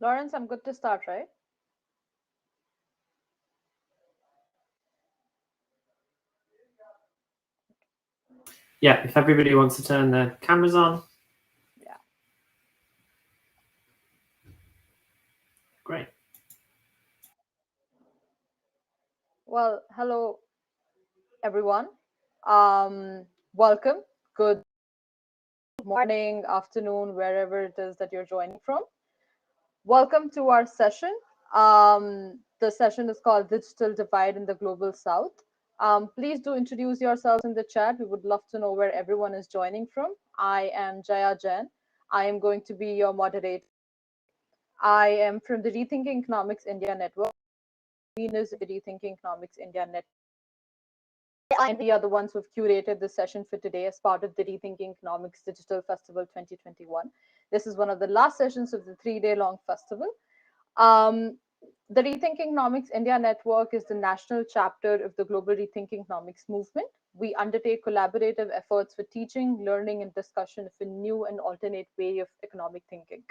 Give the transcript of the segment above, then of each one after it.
Lawrence, I'm good to start, right? Yeah, if everybody wants to turn their cameras on. Yeah. Great. Well, hello, everyone. Welcome. Good morning, afternoon, wherever it is that you're joining from. Welcome to our session. The session is called Digital Divide in the Global South. Please do introduce yourselves in the chat. We would love to know where everyone is joining from. I am Jaya Jain. I am going to be your moderator. I am from the Rethinking Economics India Network. Venus, the Rethinking Economics India Network. And we are the ones who've curated this session for today as part of the Rethinking Economics Digital Festival 2021. This is one of the last sessions of the 3-day long festival. The Rethinking Economics India Network is the national chapter of the Global Rethinking Economics movement. We undertake collaborative efforts for teaching, learning, and discussion of a new and alternate way of economic thinking.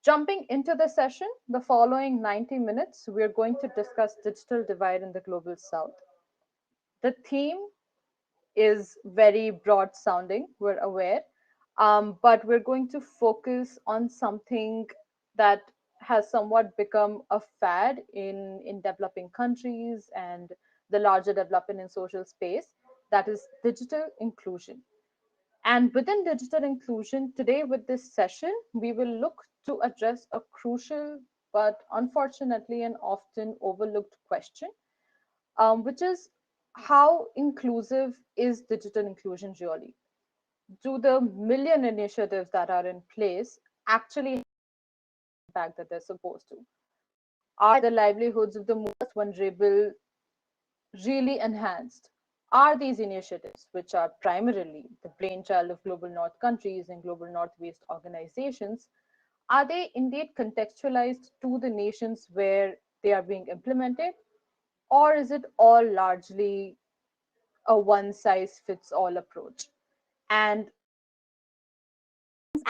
Jumping into the session, the following 90 minutes, we're going to discuss digital divide in the global south. The theme is very broad sounding, we're aware, but we're going to focus on something that has somewhat become a fad in developing countries and the larger development in social space, that is digital inclusion. And within digital inclusion, today with this session, we will look to address a crucial but unfortunately and often overlooked question, which is how inclusive is digital inclusion really? Do the million initiatives that are in place actually have the impact that they're supposed to? Are the livelihoods of the most vulnerable really enhanced? Are these initiatives, which are primarily the brainchild of global north countries and global northwest organizations, are they indeed contextualized to the nations where they are being implemented? Or is it all largely a one size fits all approach? And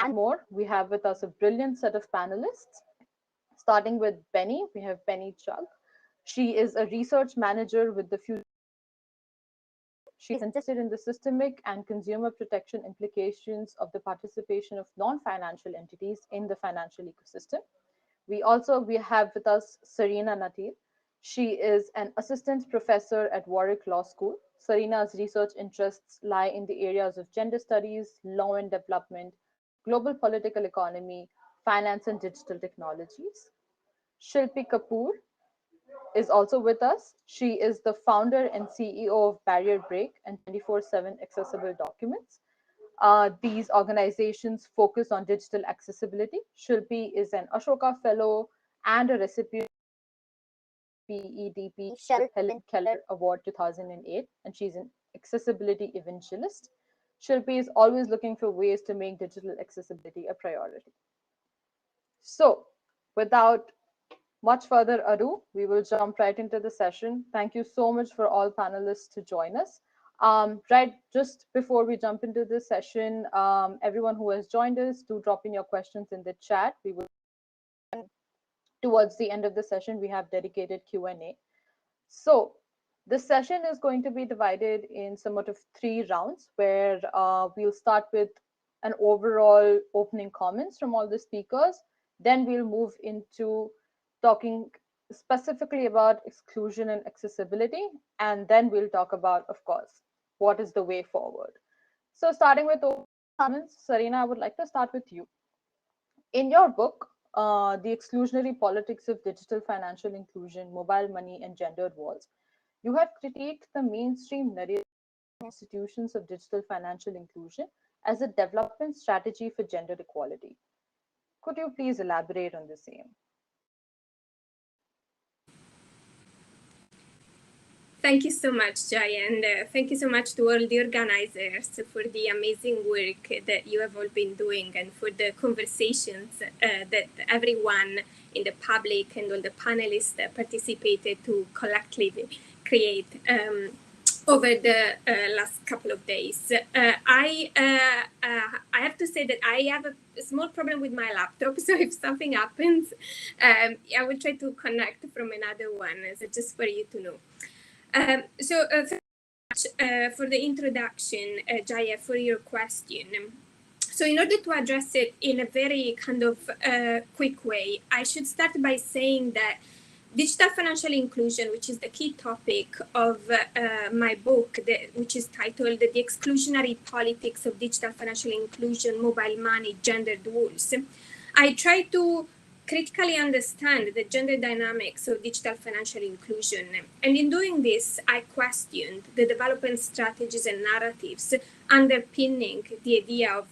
more, we have with us a brilliant set of panelists. Starting with Benny, we have Benny Chugg. She is a research manager with the Future. She's interested in the systemic and consumer protection implications of the participation of non-financial entities in the financial ecosystem. We have with us Serena Natile. She is an assistant professor at Warwick Law School. Serena's research interests lie in the areas of gender studies, law and development, global political economy, finance and digital technologies. Shilpi Kapoor is also with us. She is the founder and CEO of Barrier Break and 24/7 Accessible Documents. These organizations focus on digital accessibility. Shilpi is an Ashoka Fellow and a recipient of PEDP Helen Keller Award 2008, and she's an accessibility evangelist. Shilpi is always looking for ways to make digital accessibility a priority. So, without much further ado, we will jump right into the session. Thank you so much for all panelists to join us. Right, just before we jump into this session, everyone who has joined us, do drop in your questions in the chat. We will, towards the end of the session, we have dedicated Q&A. So this session is going to be divided in somewhat of 3 rounds, where we'll start with an overall opening comments from all the speakers. Then we'll move into talking specifically about exclusion and accessibility. And then we'll talk about, of course, what is the way forward. So starting with comments, Serena, I would like to start with you. In your book, The Exclusionary Politics of Digital Financial Inclusion, Mobile Money, and Gendered Walls, you have critiqued the mainstream narrative institutions of digital financial inclusion as a development strategy for gender equality. Could you please elaborate on the same? Thank you so much, Jai, and thank you so much to all the organizers for the amazing work that you have all been doing and for the conversations that everyone in the public and all the panelists participated to collectively create. over the last couple of days. I have to say that I have a small problem with my laptop, so if something happens, I will try to connect from another one, so just for you to know. For the introduction, Jaya, for your question. So in order to address it in a very kind of quick way, I should start by saying that digital financial inclusion, which is the key topic of my book, which is titled The Exclusionary Politics of Digital Financial Inclusion, Mobile Money, Gendered Rules. I try to critically understand the gender dynamics of digital financial inclusion. And in doing this, I questioned the development strategies and narratives underpinning the idea of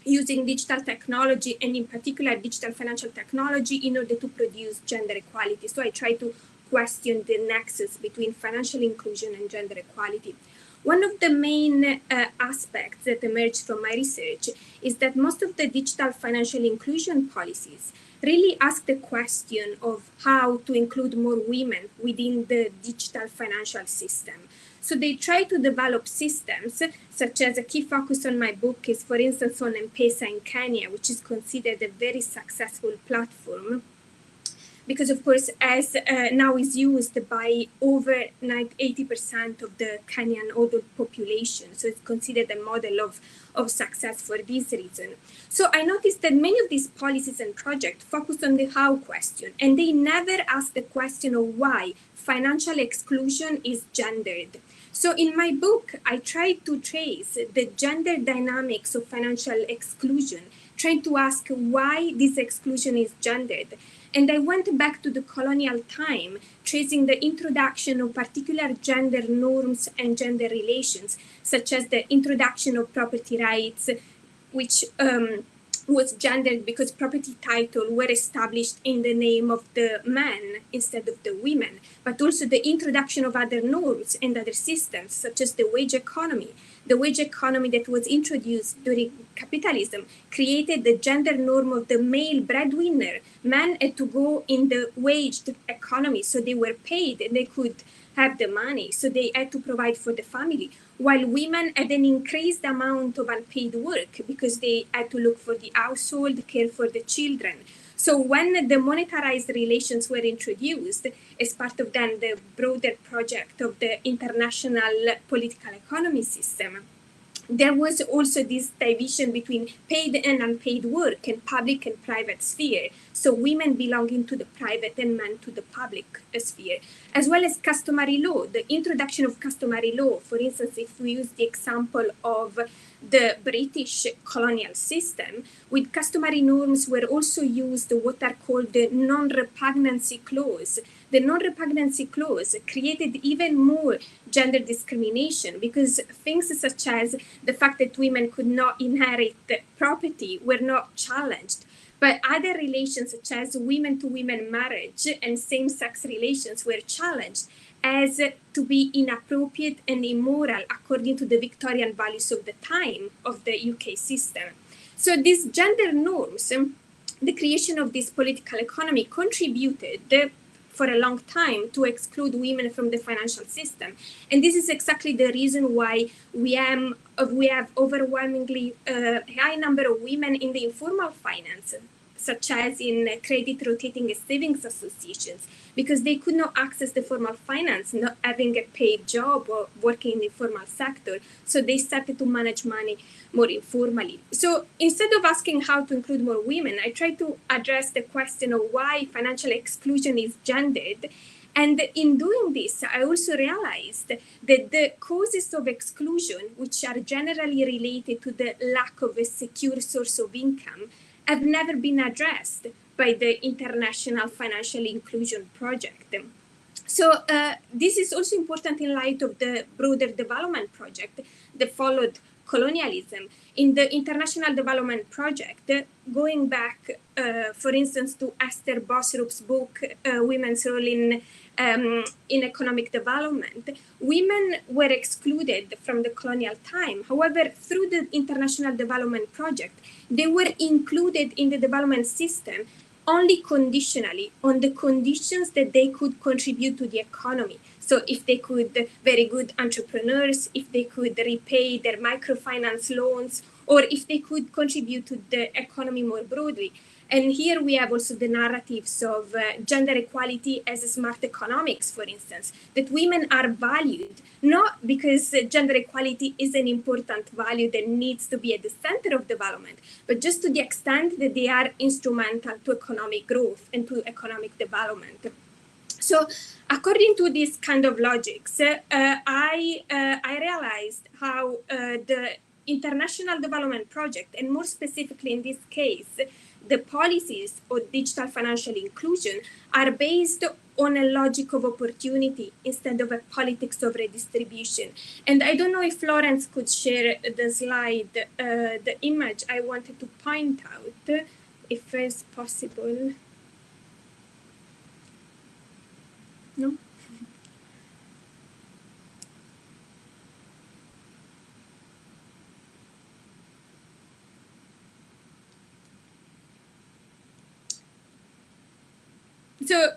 using digital technology, and in particular digital financial technology, in order to produce gender equality. So I try to question the nexus between financial inclusion and gender equality. One of the main aspects that emerged from my research is that most of the digital financial inclusion policies really ask the question of how to include more women within the digital financial system. So they try to develop systems, such as a key focus on my book is, for instance, on M-Pesa in Kenya, which is considered a very successful platform, because of course, as now is used by over 80% of the Kenyan adult population. So it's considered a model of success for this reason. So I noticed that many of these policies and projects focus on the how question, and they never ask the question of why financial exclusion is gendered. So in my book, I tried to trace the gender dynamics of financial exclusion, trying to ask why this exclusion is gendered. And I went back to the colonial time, tracing the introduction of particular gender norms and gender relations, such as the introduction of property rights, which was gendered because property titles were established in the name of the men instead of the women, but also the introduction of other norms and other systems, such as the wage economy. The wage economy that was introduced during capitalism created the gender norm of the male breadwinner. Men had to go in the waged economy, so they were paid and they could have the money, so they had to provide for the family, while women had an increased amount of unpaid work because they had to look for the household, care for the children. So when the monetarized relations were introduced as part of then the broader project of the international political economy system, there was also this division between paid and unpaid work and public and private sphere. So women belonging to the private and men to the public sphere, as well as customary law, the introduction of customary law. For instance, if we use the example of the British colonial system, with customary norms were also used what are called the non-repugnancy clause. The non-repugnancy clause created even more gender discrimination because things such as the fact that women could not inherit property were not challenged. But other relations such as women-to-women marriage and same-sex relations were challenged as to be inappropriate and immoral according to the Victorian values of the time of the UK system. So these gender norms, the creation of this political economy contributed for a long time to exclude women from the financial system. And this is exactly the reason why we have overwhelmingly high number of women in the informal finance, such as in credit rotating savings associations, because they could not access the formal finance, not having a paid job or working in the formal sector. So they started to manage money more informally. So instead of asking how to include more women, I tried to address the question of why financial exclusion is gendered. And in doing this, I also realized that the causes of exclusion, which are generally related to the lack of a secure source of income, have never been addressed by the International Financial Inclusion Project. So this is also important in light of the broader development project that followed colonialism. In the International Development Project, going back, for instance, to Esther Bosrup's book, Women's Role in Economic Development, women were excluded from the colonial time. However, through the International Development Project, they were included in the development system only conditionally on the conditions that they could contribute to the economy. So So if they could, very good entrepreneurs, if they could repay their microfinance loans, or if they could contribute to the economy more broadly. And here we have also the narratives of gender equality as smart economics, for instance, that women are valued, not because gender equality is an important value that needs to be at the center of development, but just to the extent that they are instrumental to economic growth and to economic development. So according to this kind of logics, I realized how the international development project, and more specifically in this case, the policies of digital financial inclusion, are based on a logic of opportunity instead of a politics of redistribution. And I don't know if Florence could share the slide, the image I wanted to point out, if it's possible. No? So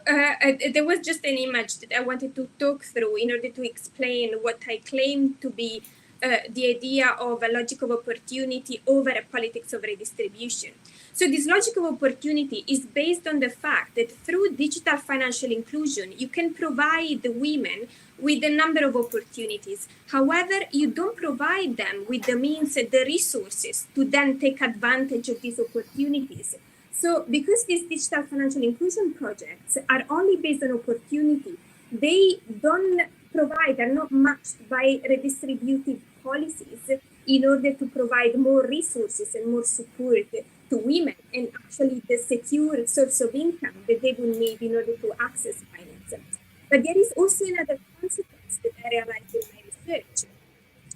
there was just an image that I wanted to talk through in order to explain what I claim to be the idea of a logic of opportunity over a politics of redistribution. So this logic of opportunity is based on the fact that through digital financial inclusion, you can provide the women with a number of opportunities. However, you don't provide them with the means and the resources to then take advantage of these opportunities. So because these digital financial inclusion projects are only based on opportunity, they don't provide, are not matched by redistributive policies in order to provide more resources and more support to women and actually the secure source of income that they will need in order to access finance. But there is also another consequence that I realized in my research,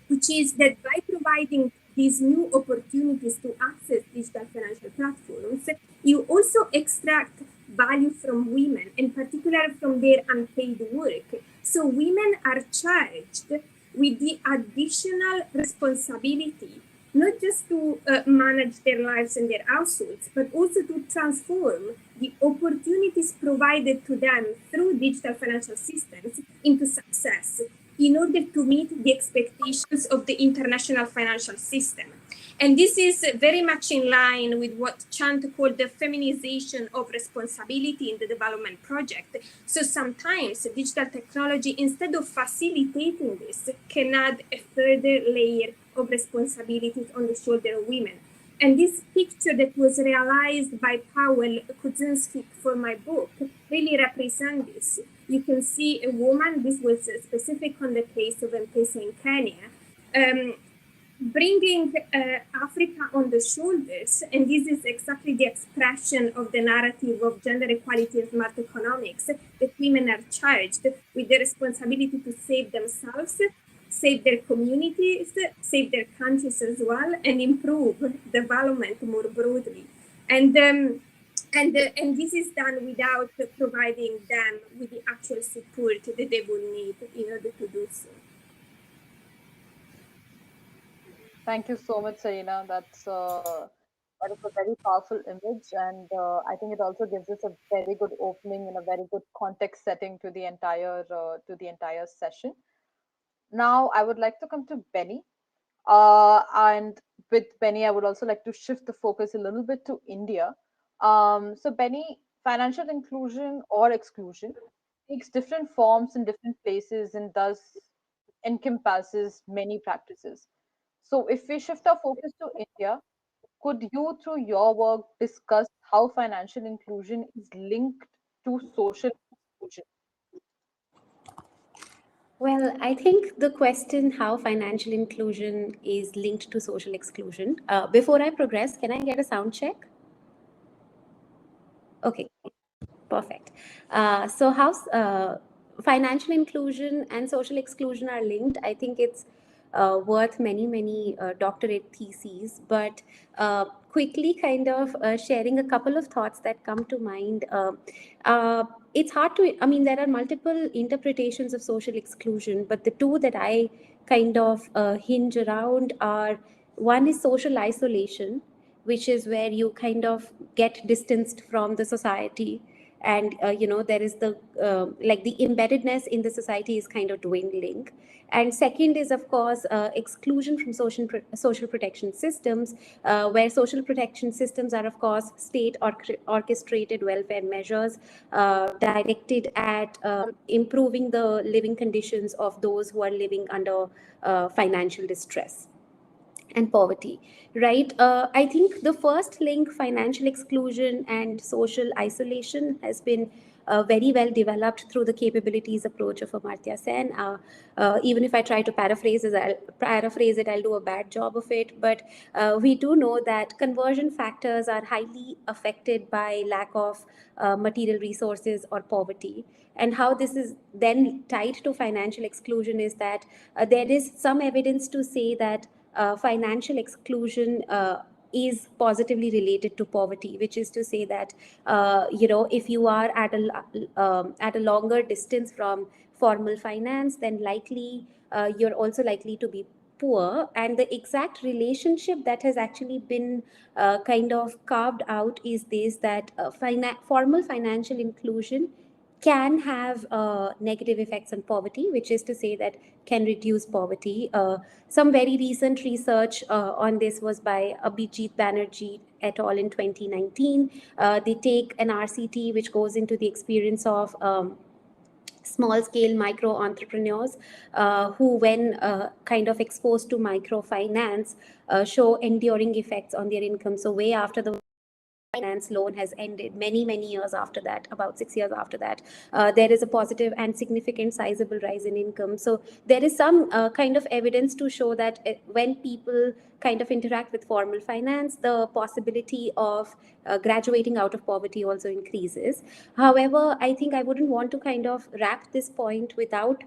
which is that by providing these new opportunities to access digital financial platforms, you also extract value from women, in particular from their unpaid work. So women are charged with the additional responsibility, not just to manage their lives and their households, but also to transform the opportunities provided to them through digital financial systems into success, in order to meet the expectations of the international financial system. And this is very much in line with what Chant called the feminization of responsibility in the development project. So sometimes digital technology, instead of facilitating this, can add a further layer of responsibilities on the shoulder of women. And this picture that was realized by Powell Kuczynski for my book really represents this. You can see a woman, this was specific on the case of M-Pesa in Kenya, bringing Africa on the shoulders, and this is exactly the expression of the narrative of gender equality and smart economics, that women are charged with the responsibility to save themselves, save their communities, save their countries as well, and improve development more broadly. And this is done without providing them with the actual support that they will need in order to do so. Thank you so much, Serena. That is a very powerful image, and I think it also gives us a very good opening and a very good context setting to the entire session. Now, I would like to come to Benny, and with Benny, I would also like to shift the focus a little bit to India. So, Benny, financial inclusion or exclusion takes different forms in different places and thus encompasses many practices. So, if we shift our focus to India, could you, through your work, discuss how financial inclusion is linked to social exclusion? Well, I think the question how financial inclusion is linked to social exclusion. Before I progress, can I get a sound check? Okay, perfect. So how financial inclusion and social exclusion are linked, I think it's worth many doctorate theses, but quickly kind of sharing a couple of thoughts that come to mind. It's hard to, I mean, there are multiple interpretations of social exclusion, but the two that I kind of hinge around are, one is social isolation, which is where you kind of get distanced from the society and there is the like the embeddedness in the society is kind of dwindling. And second is, of course, exclusion from social protection systems, where social protection systems are, of course, state orchestrated welfare measures directed at improving the living conditions of those who are living under financial distress and poverty, right? I think the first link, financial exclusion and social isolation, has been very well developed through the capabilities approach of Amartya Sen. Even if I try to paraphrase it, I'll do a bad job of it. But we do know that conversion factors are highly affected by lack of material resources or poverty. And how this is then tied to financial exclusion is that there is some evidence to say that financial exclusion is positively related to poverty, which is to say that if you are at a longer distance from formal finance, then likely you're also likely to be poor. And the exact relationship that has actually been kind of carved out is this, that formal financial inclusion can have negative effects on poverty, which is to say that can reduce poverty. Some very recent research on this was by Abhijit Banerjee et al. In 2019. They take an RCT which goes into the experience of small scale micro entrepreneurs who, when kind of exposed to microfinance, show enduring effects on their income. So way after the finance loan has ended, many years after that, about 6 years after that, there is a positive and significant sizable rise in income. So there is some kind of evidence to show that when people kind of interact with formal finance, the possibility of graduating out of poverty also increases. However, I think I wouldn't want to kind of wrap this point without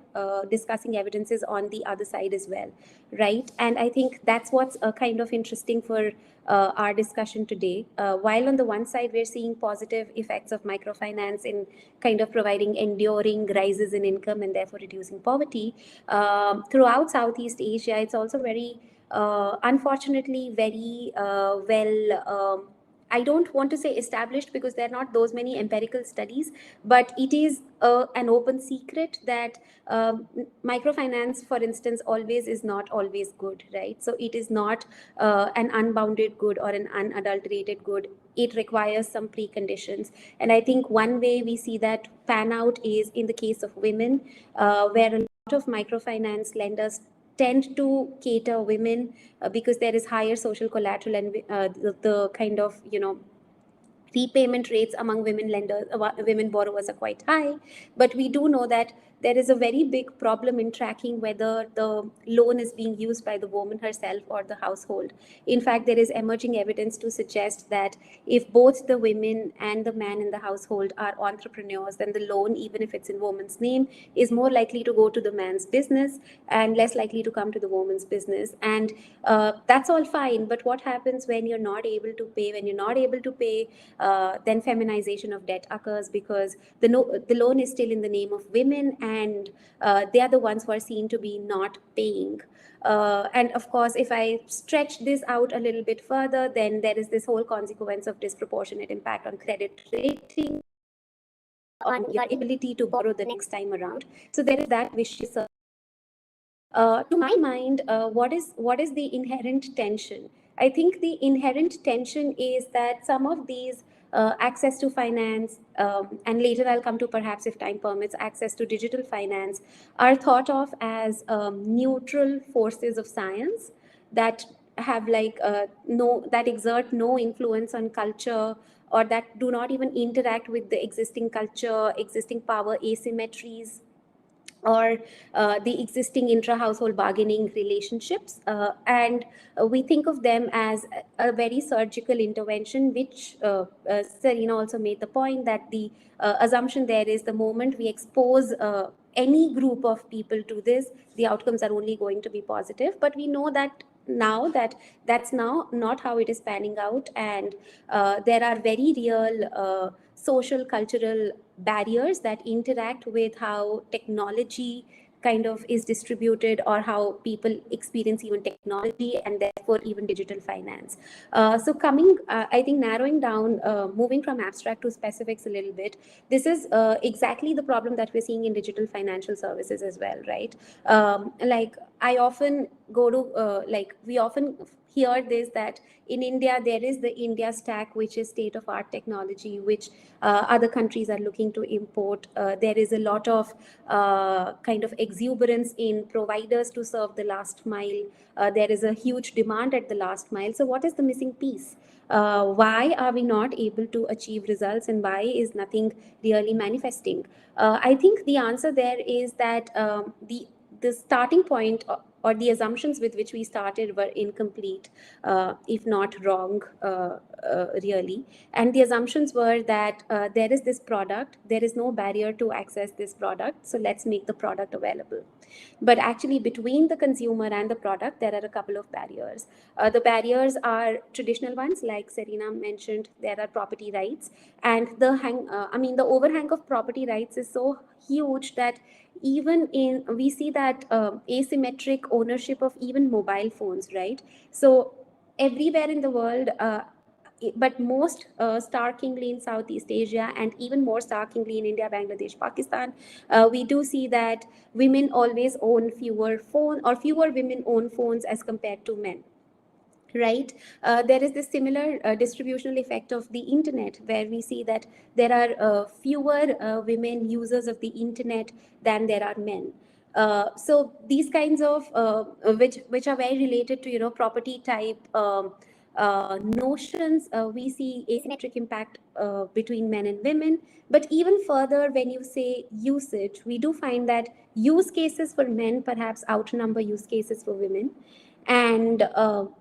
discussing evidences on the other side as well, right? And I think that's what's kind of interesting for our discussion today. While on the one side, we're seeing positive effects of microfinance in kind of providing enduring rises in income and therefore reducing poverty, throughout Southeast Asia, it's also very, unfortunately, very I don't want to say established because there are not those many empirical studies, but it is an open secret that microfinance, for instance, always is not always good, right? So it is not an unbounded good or an unadulterated good. It requires some preconditions. And I think one way we see that pan out is in the case of women, where a lot of microfinance lenders tend to cater women because there is higher social collateral and the kind of repayment rates among women lenders, women borrowers are quite high. But we do know that there is a very big problem in tracking whether the loan is being used by the woman herself or the household. In fact, there is emerging evidence to suggest that if both the women and the man in the household are entrepreneurs, then the loan, even if it's in woman's name, is more likely to go to the man's business and less likely to come to the woman's business. And that's all fine. But what happens when you're not able to pay? When you're not able to pay, then feminization of debt occurs because the loan is still in the name of women, and they are the ones who are seen to be not paying. And of course, if I stretch this out a little bit further, then there is this whole consequence of disproportionate impact on credit rating, on your ability to borrow the next time around. So there is that vicious circle. To my mind, what is the inherent tension? I think the inherent tension is that some of these access to finance, and later I'll come to, perhaps if time permits, access to digital finance, are thought of as neutral forces of science that have that exert no influence on culture, or that do not even interact with the existing culture, existing power asymmetries, or the existing intra-household bargaining relationships. And we think of them as a very surgical intervention, which Serena also made the point that the assumption there is the moment we expose any group of people to this, the outcomes are only going to be positive. But we know that now that's now not how it is panning out, and there are very real social cultural barriers that interact with how technology kind of is distributed, or how people experience even technology and therefore even digital finance. So coming, I think narrowing down, moving from abstract to specifics a little bit, this is exactly the problem that we're seeing in digital financial services as well, right? Like I often go to, like we often hear this, that in India, there is the India stack, which is state of art technology, which other countries are looking to import. There is a lot of kind of exuberance in providers to serve the last mile. There is a huge demand at the last mile. So what is the missing piece? Why are we not able to achieve results, and why is nothing really manifesting? I think the answer there is that the starting point, or the assumptions with which we started, were incomplete, if not wrong, really. And the assumptions were that there is this product, there is no barrier to access this product, so let's make the product available. But actually, between the consumer and the product, there are a couple of barriers. The barriers are traditional ones, like Serena mentioned. There are property rights, and the overhang of property rights is so huge that even in, we see that asymmetric ownership of even mobile phones, right? So everywhere in the world, but most starkingly in Southeast Asia, and even more starkingly in India, Bangladesh, Pakistan, we do see that women always own fewer women own phones as compared to men, right? There is this similar distributional effect of the internet, where we see that there are fewer women users of the internet than there are men. So these kinds of which are very related to, property type notions, we see asymmetric impact between men and women. But even further, when you say usage, we do find that use cases for men perhaps outnumber use cases for women. And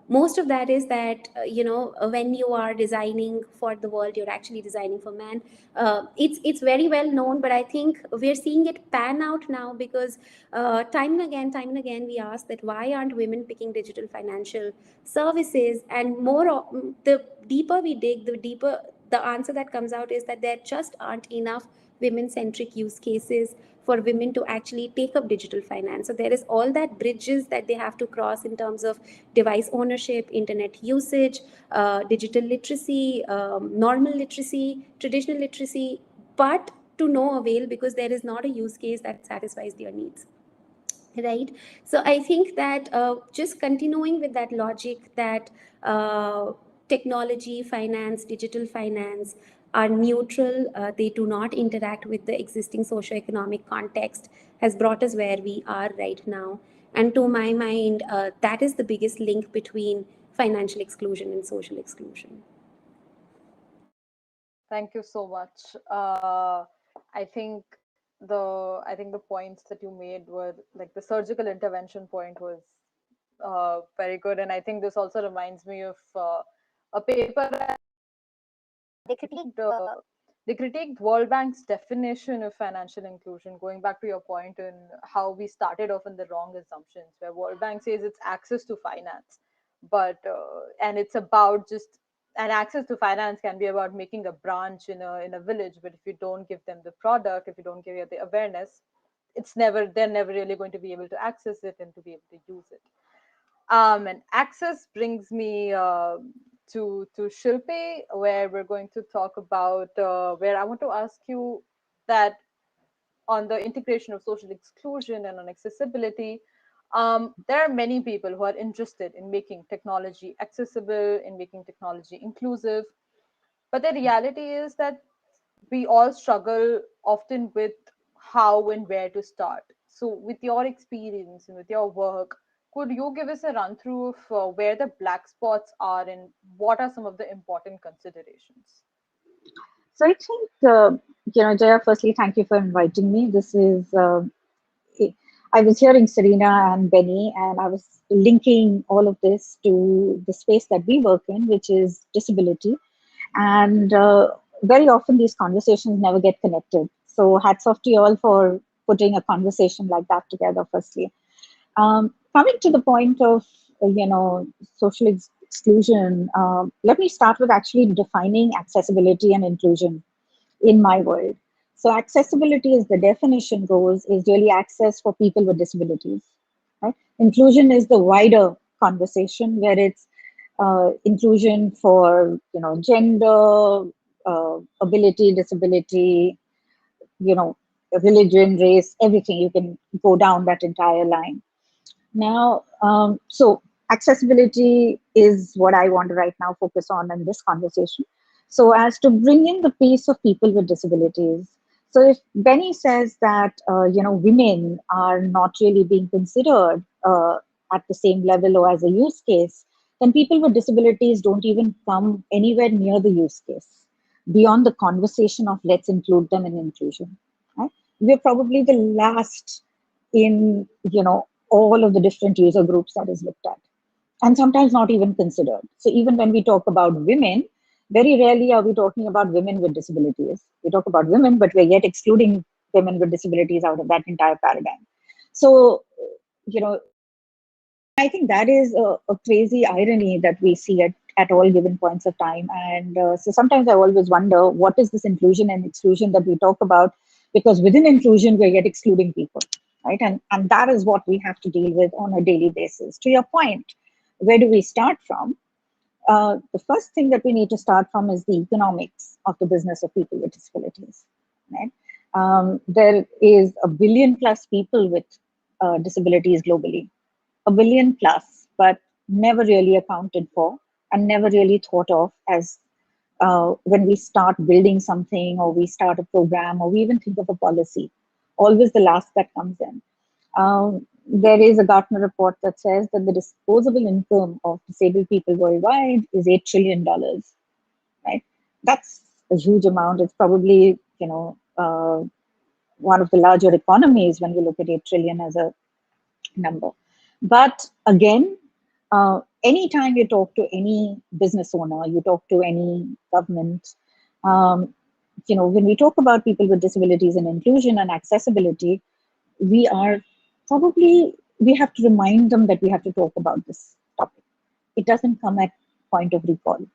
most of that is that, when you are designing for the world, you're actually designing for man. It's very well known, but I think we're seeing it pan out now, because time and again we ask that why aren't women picking digital financial services? And the deeper we dig, the deeper the answer that comes out is that there just aren't enough women-centric use cases for women to actually take up digital finance. So there is all that bridges that they have to cross in terms of device ownership, internet usage, digital literacy, normal literacy, traditional literacy, but to no avail, because there is not a use case that satisfies their needs. Right. So I think that just continuing with that logic, that technology, finance, digital finance are neutral, they do not interact with the existing socioeconomic context, has brought us where we are right now. And to my mind, that is the biggest link between financial exclusion and social exclusion. Thank you so much. I think the points that you made were, like, the surgical intervention point was very good, and I think this also reminds me of a paper. They critiqued World Bank's definition of financial inclusion, going back to your point in how we started off in the wrong assumptions, where World Bank says it's access to finance, but and it's about just, and access to finance can be about making a branch in a village, but if you don't give them the product, if you don't give the awareness, they're never really going to be able to access it and to be able to use it. And access brings me to Shilpe, where we're going to talk about where I want to ask you that on the integration of social exclusion and on accessibility. There are many people who are interested in making technology accessible, in making technology inclusive, but the reality is that we all struggle often with how and where to start. So, with your experience and with your work, could you give us a run through of where the black spots are and what are some of the important considerations? So I think, Jaya, firstly, thank you for inviting me. I was hearing Serena and Benny, and I was linking all of this to the space that we work in, which is disability. And very often these conversations never get connected. So hats off to you all for putting a conversation like that together, firstly. Coming to the point of, social exclusion, let me start with actually defining accessibility and inclusion in my world. So accessibility, as the definition goes, is really access for people with disabilities. Right? Inclusion is the wider conversation, where it's inclusion for gender, ability, disability, religion, race, everything. You can go down that entire line. Now, so accessibility is what I want to right now focus on in this conversation. So as to bring in the piece of people with disabilities. So if Benny says that, women are not really being considered at the same level or as a use case, then people with disabilities don't even come anywhere near the use case beyond the conversation of let's include them in inclusion. Right? We're probably the last in, all of the different user groups that is looked at, and sometimes not even considered. So even when we talk about women, very rarely are we talking about women with disabilities. We talk about women, but we're yet excluding women with disabilities out of that entire paradigm. So, I think that is a crazy irony that we see at all given points of time. And so sometimes I always wonder, what is this inclusion and exclusion that we talk about? Because within inclusion, we're yet excluding people, right? And that is what we have to deal with on a daily basis. To your point, where do we start from? The first thing that we need to start from is the economics of the business of people with disabilities, right? There is 1 billion plus people with disabilities globally. 1 billion plus, but never really accounted for and never really thought of as when we start building something or we start a program or we even think of a policy. Always the last that comes in. There is a Gartner report that says that the disposable income of disabled people worldwide is $8 trillion, right? That's a huge amount. It's probably, one of the larger economies when you look at 8 trillion as a number. But again, anytime you talk to any business owner, you talk to any government, when we talk about people with disabilities and inclusion and accessibility, we have to remind them that we have to talk about this topic. It doesn't come at point of recall.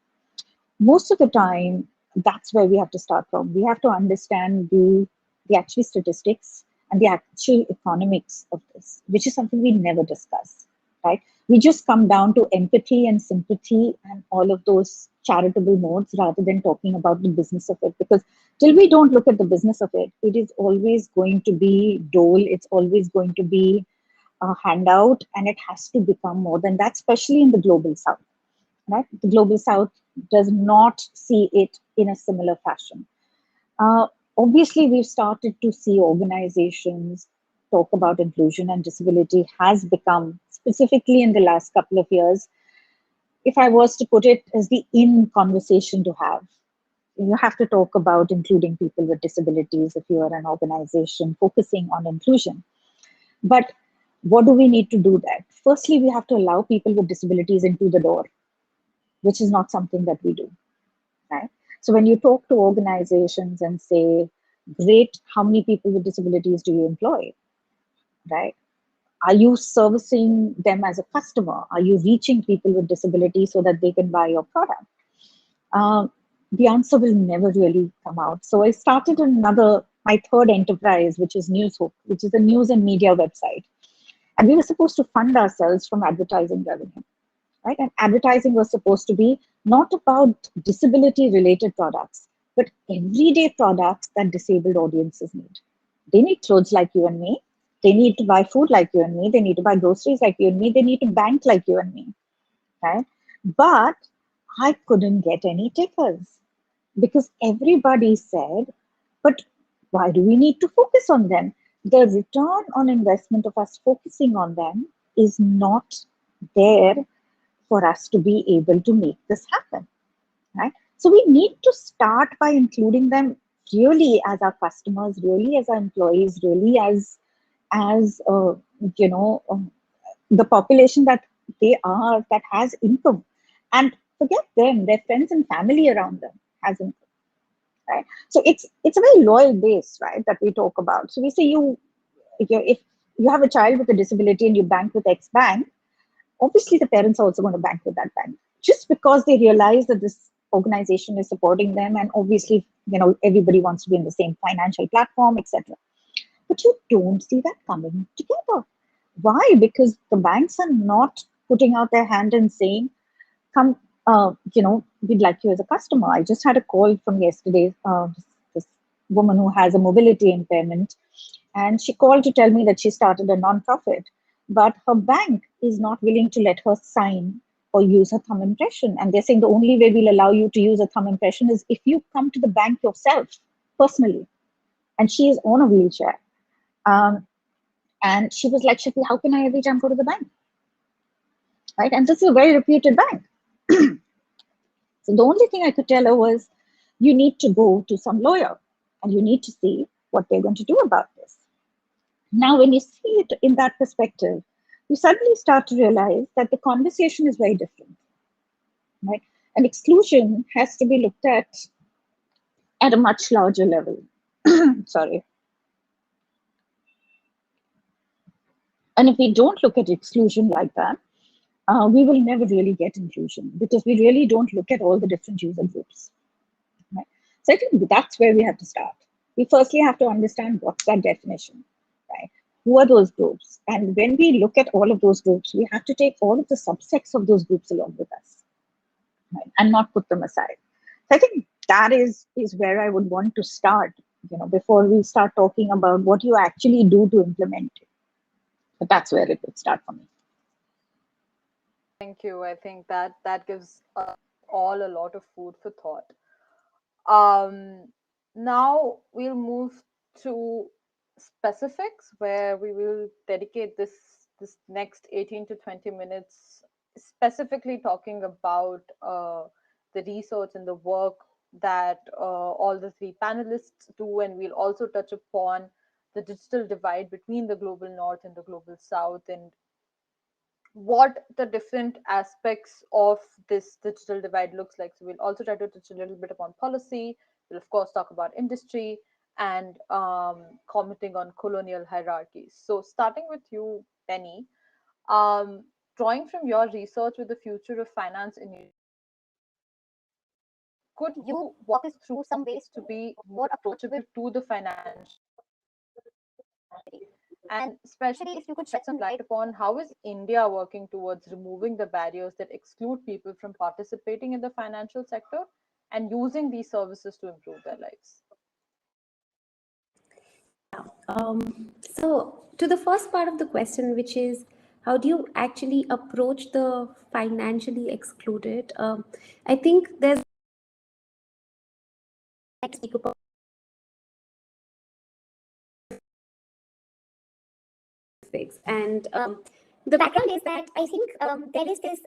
Most of the time, that's where we have to start from. We have to understand the actual statistics and the actual economics of this, which is something we never discuss, right? We just come down to empathy and sympathy and all of those charitable modes rather than talking about the business of it. Because till we don't look at the business of it, it is always going to be dole, it's always going to be a handout, and it has to become more than that, especially in the global south, right? The global south does not see it in a similar fashion. Obviously, we've started to see organizations talk about inclusion, and disability has become, specifically in the last couple of years, if I was to put it as the in conversation to have. You have to talk about including people with disabilities if you are an organization focusing on inclusion. But what do we need to do that? Firstly, we have to allow people with disabilities into the door, which is not something that we do, right? So when you talk to organizations and say, great, how many people with disabilities do you employ, right? Are you servicing them as a customer? Are you reaching people with disabilities so that they can buy your product? The answer will never really come out. So I started my third enterprise, which is Newshook, which is a news and media website. And we were supposed to fund ourselves from advertising revenue, right? And advertising was supposed to be not about disability-related products, but everyday products that disabled audiences need. They need clothes like you and me. They need to buy food like you and me. They need to buy groceries like you and me. They need to bank like you and me, right? But I couldn't get any takers because everybody said, but why do we need to focus on them? The return on investment of us focusing on them is not there for us to be able to make this happen, right? So we need to start by including them really as our customers, really as our employees, really as the population that they are, that has income. And forget them, their friends and family around them has income, right? So it's a very loyal base, right, that we talk about. So we say if you have a child with a disability and you bank with X bank, obviously the parents are also going to bank with that bank just because they realize that this organization is supporting them, and obviously everybody wants to be in the same financial platform, etc. But you don't see that coming together. Why? Because the banks are not putting out their hand and saying, come, we'd like you as a customer. I just had a call from yesterday, this woman who has a mobility impairment, and she called to tell me that she started a non-profit, but her bank is not willing to let her sign or use her thumb impression. And they're saying the only way we'll allow you to use a thumb impression is if you come to the bank yourself, personally. And she is on a wheelchair. And she was like, Shakti, how can I every time go to the bank? Right? And this is a very reputed bank. So the only thing I could tell her was, you need to go to some lawyer and you need to see what they're going to do about this. Now, when you see it in that perspective, you suddenly start to realize that the conversation is very different, right? And exclusion has to be looked at a much larger level. Sorry. And if we don't look at exclusion like that, we will never really get inclusion, because we really don't look at all the different user groups. Right? So I think that's where we have to start. We firstly have to understand what's that definition, right? Who are those groups? And when we look at all of those groups, we have to take all of the subsets of those groups along with us, right? And not put them aside. So I think that is where I would want to start, before we start talking about what you actually do to implement it. But that's where it would start for me. Thank you. I think that gives us all a lot of food for thought. Now we'll move to specifics, where we will dedicate this next 18 to 20 minutes specifically talking about the research and the work that all the three panelists do, and we'll also touch upon the digital divide between the global north and the global south, and what the different aspects of this digital divide looks like. So we'll also try to touch a little bit upon policy. We'll of course talk about industry and commenting on colonial hierarchies. So starting with you, Benny, drawing from your research with the future of finance in, could you walk us through some ways to be more approachable to the financial, and especially if you could shed some light upon how is India working towards removing the barriers that exclude people from participating in the financial sector and using these services to improve their lives? So to the first part of the question, which is how do you actually approach the financially excluded? I think there's and the background is that I think there is this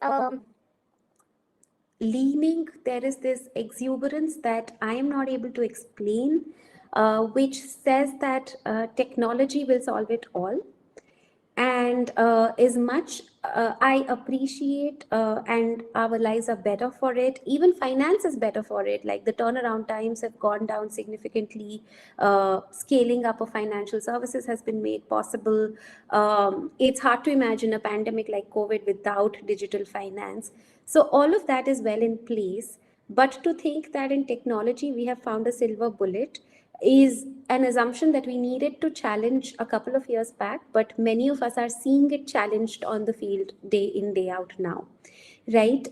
there is this exuberance that I am not able to explain, which says that technology will solve it all. And as much I appreciate and our lives are better for it, even finance is better for it. Like the turnaround times have gone down significantly. Scaling up of financial services has been made possible. It's hard to imagine a pandemic like COVID without digital finance. So all of that is well in place. But to think that in technology we have found a silver bullet is an assumption that we needed to challenge a couple of years back, but many of us are seeing it challenged on the field day in, day out now, right?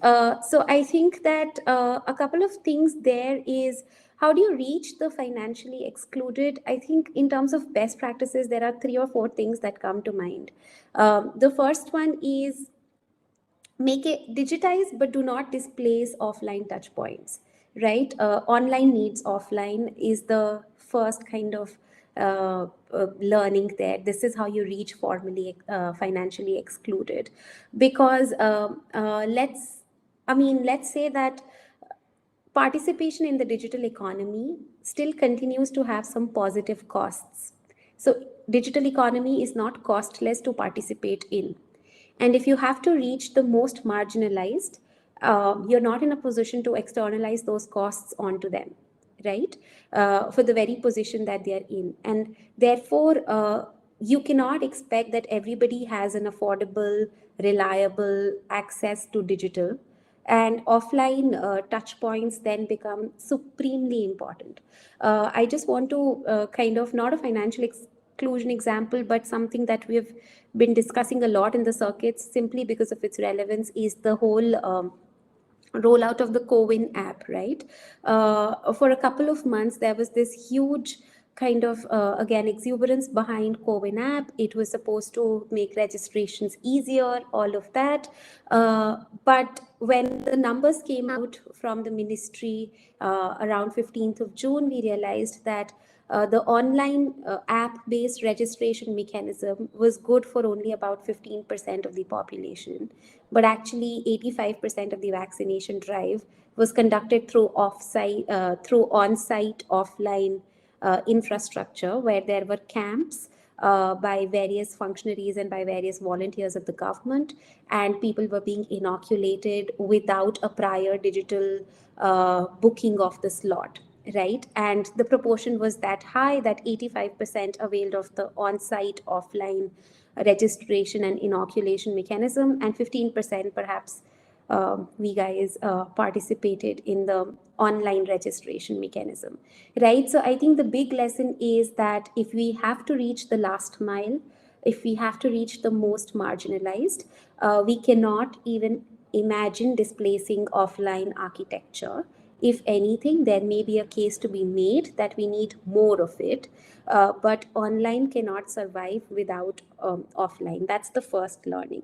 So I think that a couple of things there is, how do you reach the financially excluded? I think in terms of best practices, there are 3 or 4 things that come to mind. The first one is make it digitized, but do not displace offline touch points, right? Online needs offline is the first kind of learning there. This is how you reach formally financially excluded, because let's say that participation in the digital economy still continues to have some positive costs. So digital economy is not costless to participate in. And if you have to reach the most marginalized, you're not in a position to externalize those costs onto them, right? For the very position that they're in. And therefore, you cannot expect that everybody has an affordable, reliable access to digital. and offline touch points then become supremely important. I just want to kind of, not a financial exclusion example, but something that we've been discussing a lot in the circuits simply because of its relevance, is the whole rollout of the CoWIN app, right? For a couple of months, there was this huge kind of, again, exuberance behind CoWIN app. It was supposed to make registrations easier, all of that. But when the numbers came out from the ministry around 15th of June, we realized that the online app-based registration mechanism was good for only about 15% of the population, but actually 85% of the vaccination drive was conducted through on-site offline infrastructure, where there were camps by various functionaries and by various volunteers of the government, and people were being inoculated without a prior digital booking of the slot, right? And the proportion was that high that 85% availed of the on-site offline registration and inoculation mechanism, and 15% perhaps we guys participated in the online registration mechanism, right? So I think the big lesson is that if we have to reach the last mile, if we have to reach the most marginalized, we cannot even imagine displacing offline architecture. If anything, there may be a case to be made that we need more of it, but online cannot survive without offline. That's the first learning.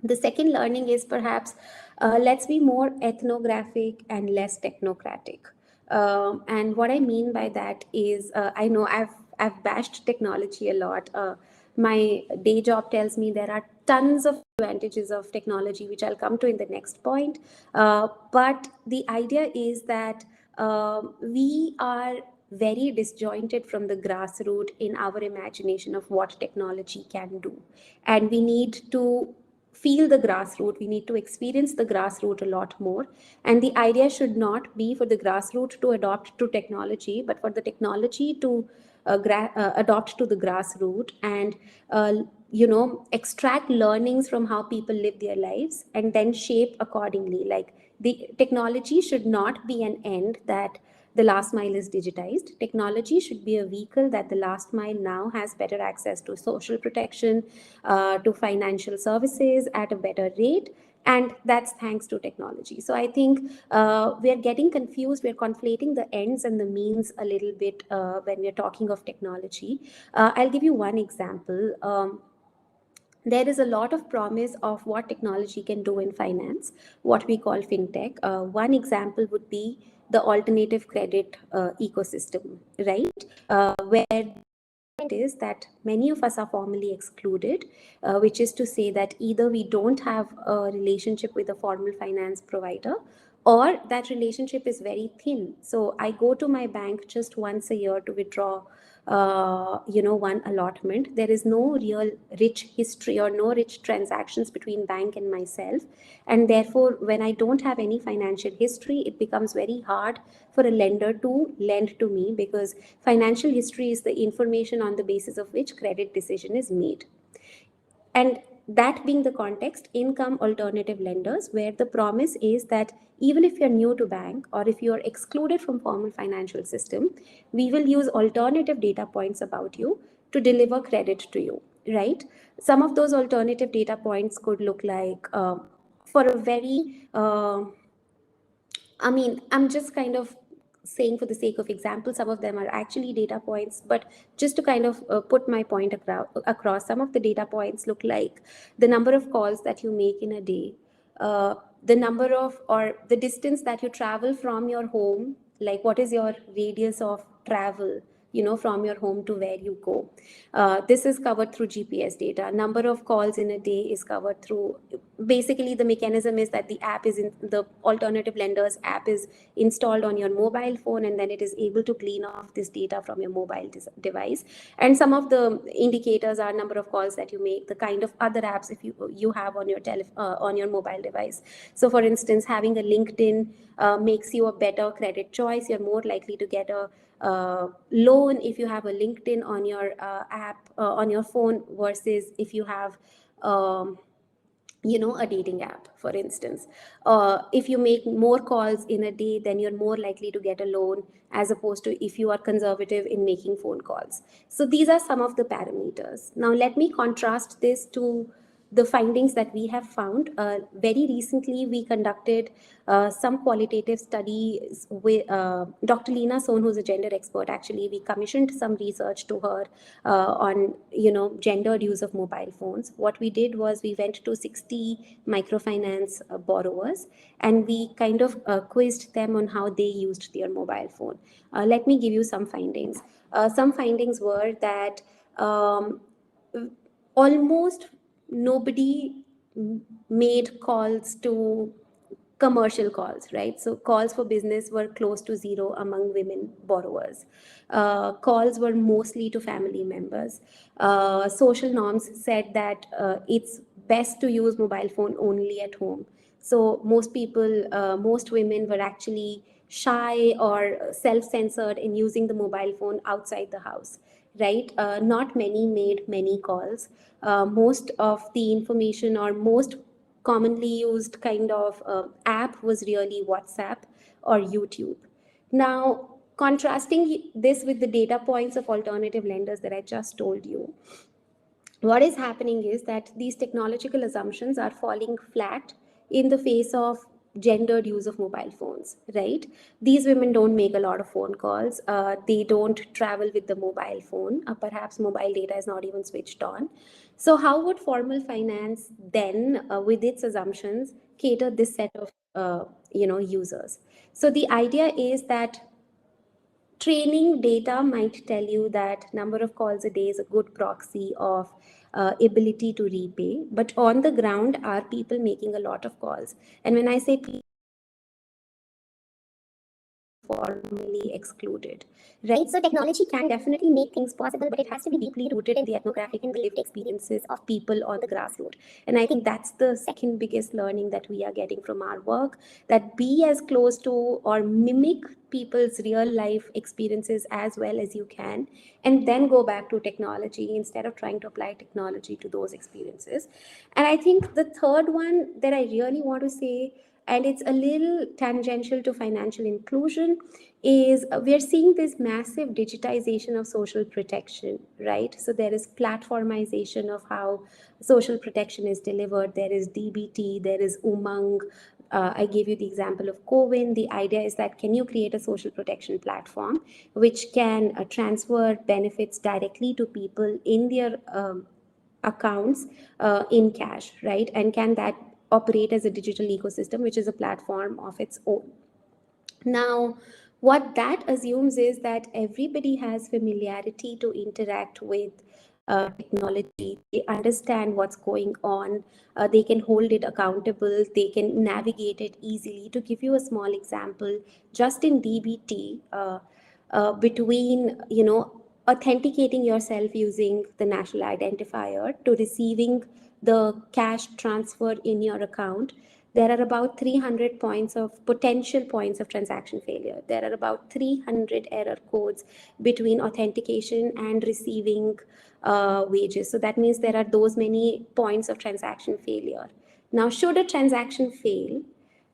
The second learning is perhaps let's be more ethnographic and less technocratic. And what I mean by that is, I know I've bashed technology a lot. My day job tells me there are tons of advantages of technology, which I'll come to in the next point. But the idea is that we are very disjointed from the grassroots in our imagination of what technology can do. And we need to feel the grassroots, we need to experience the grassroots a lot more. And the idea should not be for the grassroots to adopt to technology, but for the technology to adopt to the grassroots, and extract learnings from how people live their lives and then shape accordingly. Like, the technology should not be an end that the last mile is digitized. Technology should be a vehicle that the last mile now has better access to social protection, to financial services at a better rate. And that's thanks to technology. So I think we are getting confused. We're conflating the ends and the means a little bit when we're talking of technology. I'll give you one example. There is a lot of promise of what technology can do in finance, what we call fintech. One example would be the alternative credit ecosystem, right? Where it is that many of us are formally excluded, which is to say that either we don't have a relationship with a formal finance provider, or that relationship is very thin. So I go to my bank just once a year to withdraw one allotment. There is no real rich history or no rich transactions between bank and myself, and therefore when I don't have any financial history, it becomes very hard for a lender to lend to me, because financial history is the information on the basis of which credit decision is made. And that being the context, income alternative lenders, where the promise is that even if you're new to bank or if you're excluded from formal financial system, we will use alternative data points about you to deliver credit to you, right? Some of those alternative data points could look like, for a very, I'm just kind of saying for the sake of example, some of them are actually data points, but just to kind of put my point across, some of the data points look like the number of calls that you make in a day, the number of, or the distance that you travel from your home, like what is your radius of travel, from your home to where you go. This is covered through GPS data. Number of calls in a day is covered through, basically the mechanism is that the app is in, the alternative lenders app is installed on your mobile phone, and then it is able to glean off this data from your mobile device. And some of the indicators are number of calls that you make, the kind of other apps if you have on your on your mobile device. So for instance, having a LinkedIn makes you a better credit choice. You're more likely to get a loan if you have a LinkedIn on your app on your phone, versus if you have a dating app, for instance. If you make more calls in a day, then you're more likely to get a loan, as opposed to if you are conservative in making phone calls. So these are some of the parameters. Now let me contrast this to the findings that we have found. Very recently, we conducted some qualitative studies with Dr. Leena Sohn, who's a gender expert. Actually, we commissioned some research to her on gendered use of mobile phones. What we did was we went to 60 microfinance borrowers, and we kind of quizzed them on how they used their mobile phone. Let me give you some findings. Some findings were that almost nobody made calls to commercial calls, right? So calls for business were close to zero among women borrowers. Calls were mostly to family members. Social norms said that it's best to use mobile phone only at home. So most people, most women were actually shy or self-censored in using the mobile phone outside the house, right? Not many made many calls. Most of the information, or most commonly used kind of app, was really WhatsApp or YouTube. Now, contrasting this with the data points of alternative lenders that I just told you, what is happening is that these technological assumptions are falling flat in the face of gendered use of mobile phones, right? These women don't make a lot of phone calls. They don't travel with the mobile phone. Perhaps mobile data is not even switched on. So how would formal finance then, with its assumptions, cater this set of users? So the idea is that training data might tell you that number of calls a day is a good proxy of ability to repay, but on the ground, are people making a lot of calls? And when I say people, formally excluded, right? So technology can definitely make things possible, but it has to be deeply rooted in the ethnographic and the lived experiences of people on the grassroots. And I think that's the second biggest learning that we are getting from our work, that be as close to or mimic people's real life experiences as well as you can, and then go back to technology instead of trying to apply technology to those experiences. And I think the third one that I really want to say, and it's a little tangential to financial inclusion, is we're seeing this massive digitization of social protection, right? So there is platformization of how social protection is delivered. There is DBT, there is Umang. I gave you the example of CoWIN. The idea is that can you create a social protection platform which can transfer benefits directly to people in their accounts in cash, right? And can that operate as a digital ecosystem, which is a platform of its own? Now, what that assumes is that everybody has familiarity to interact with technology. They understand what's going on. They can hold it accountable. They can navigate it easily. To give you a small example, just in DBT, between authenticating yourself using the national identifier to receiving the cash transfer in your account, there are about 300 points of potential points of transaction failure. There are about 300 error codes between authentication and receiving wages. So that means there are those many points of transaction failure. Now, should a transaction fail,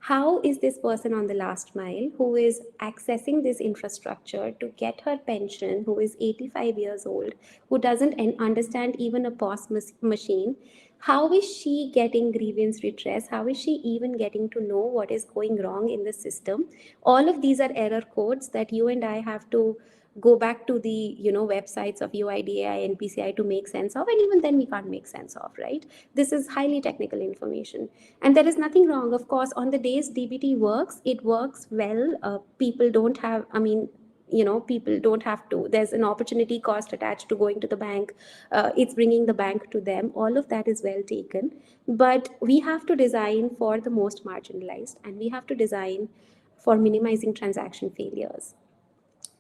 how is this person on the last mile who is accessing this infrastructure to get her pension, who is 85 years old, who doesn't understand even a POS machine, how is she getting grievance redress? How is she even getting to know what is going wrong in the system? All of these are error codes that you and I have to go back to the websites of UIDAI and PCI to make sense of, and even then we can't make sense of, right? This is highly technical information, and there is nothing wrong. Of course, on the days DBT works, it works well. People don't have, people don't have to, there's an opportunity cost attached to going to the bank. It's bringing the bank to them. All of that is well taken, but we have to design for the most marginalized, and we have to design for minimizing transaction failures.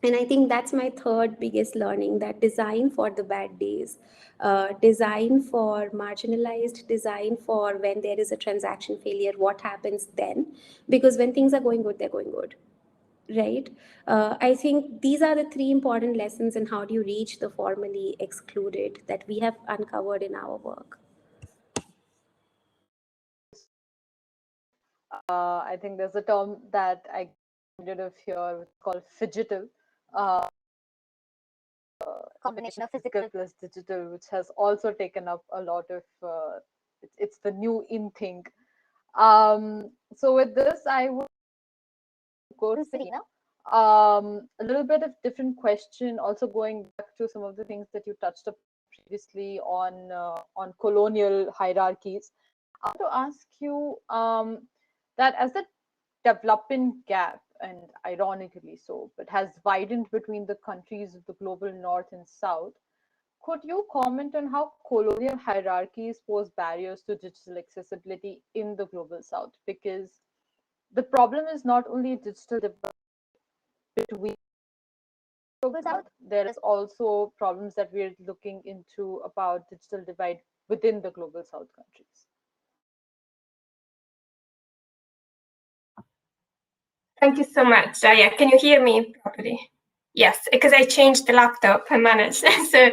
And I think that's my third biggest learning, that design for the bad days, design for marginalized, design for when there is a transaction failure, what happens then? Because when things are going good, they're going good, right? I think these are the three important lessons in how do you reach the formally excluded that we have uncovered in our work. I think there's a term that I get of here, which is called phygital. Combination of physical plus digital, which has also taken up a lot of, it's the new in thing. So with this, I would go to Serena. A little bit of different question, also going back to some of the things that you touched upon previously on colonial hierarchies. I want to ask you that as the development gap, and ironically so, but has widened between the countries of the global north and south, could you comment on how colonial hierarchies pose barriers to digital accessibility in the global south? Because the problem is not only digital divide between the global south, there is also problems that we're looking into about digital divide within the global south countries. Thank you so much, Jaya. Can you hear me properly? Yes, because I changed the laptop, I managed. So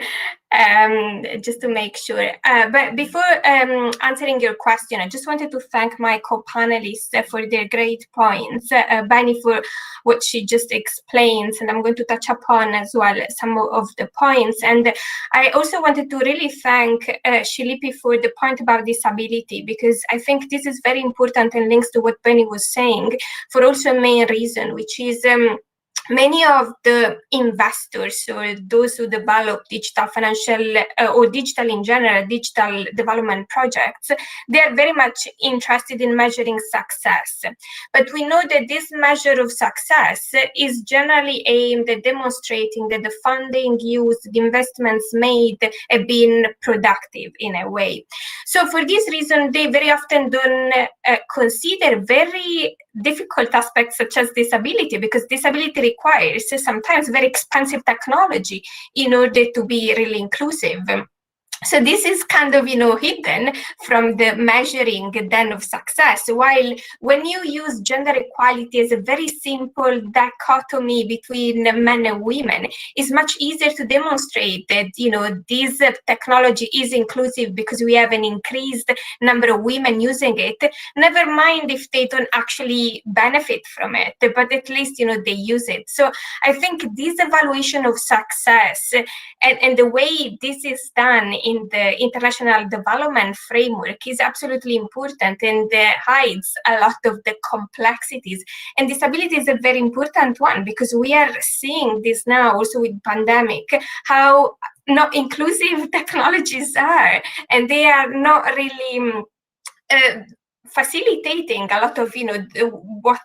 just to make sure. But before answering your question, I just wanted to thank my co-panelists for their great points. Bani for what she just explained, and I'm going to touch upon as well some of the points. And I also wanted to really thank Shilipi for the point about disability, because I think this is very important and links to what Bani was saying for also a main reason, which is many of the investors or those who develop digital financial or digital in general, digital development projects, they are very much interested in measuring success. But we know that this measure of success is generally aimed at demonstrating that the funding used, the investments made have been productive in a way. So for this reason, they very often don't consider very difficult aspects such as disability, because disability requires sometimes very expensive technology in order to be really inclusive. So this is kind of, hidden from the measuring then of success. While when you use gender equality as a very simple dichotomy between men and women, it's much easier to demonstrate that, this technology is inclusive because we have an increased number of women using it. Never mind if they don't actually benefit from it, but at least, they use it. So I think this evaluation of success and the way this is done in the international development framework is absolutely important, and hides a lot of the complexities. And disability is a very important one, because we are seeing this now also with pandemic, how not inclusive technologies are, and they are not really facilitating a lot of what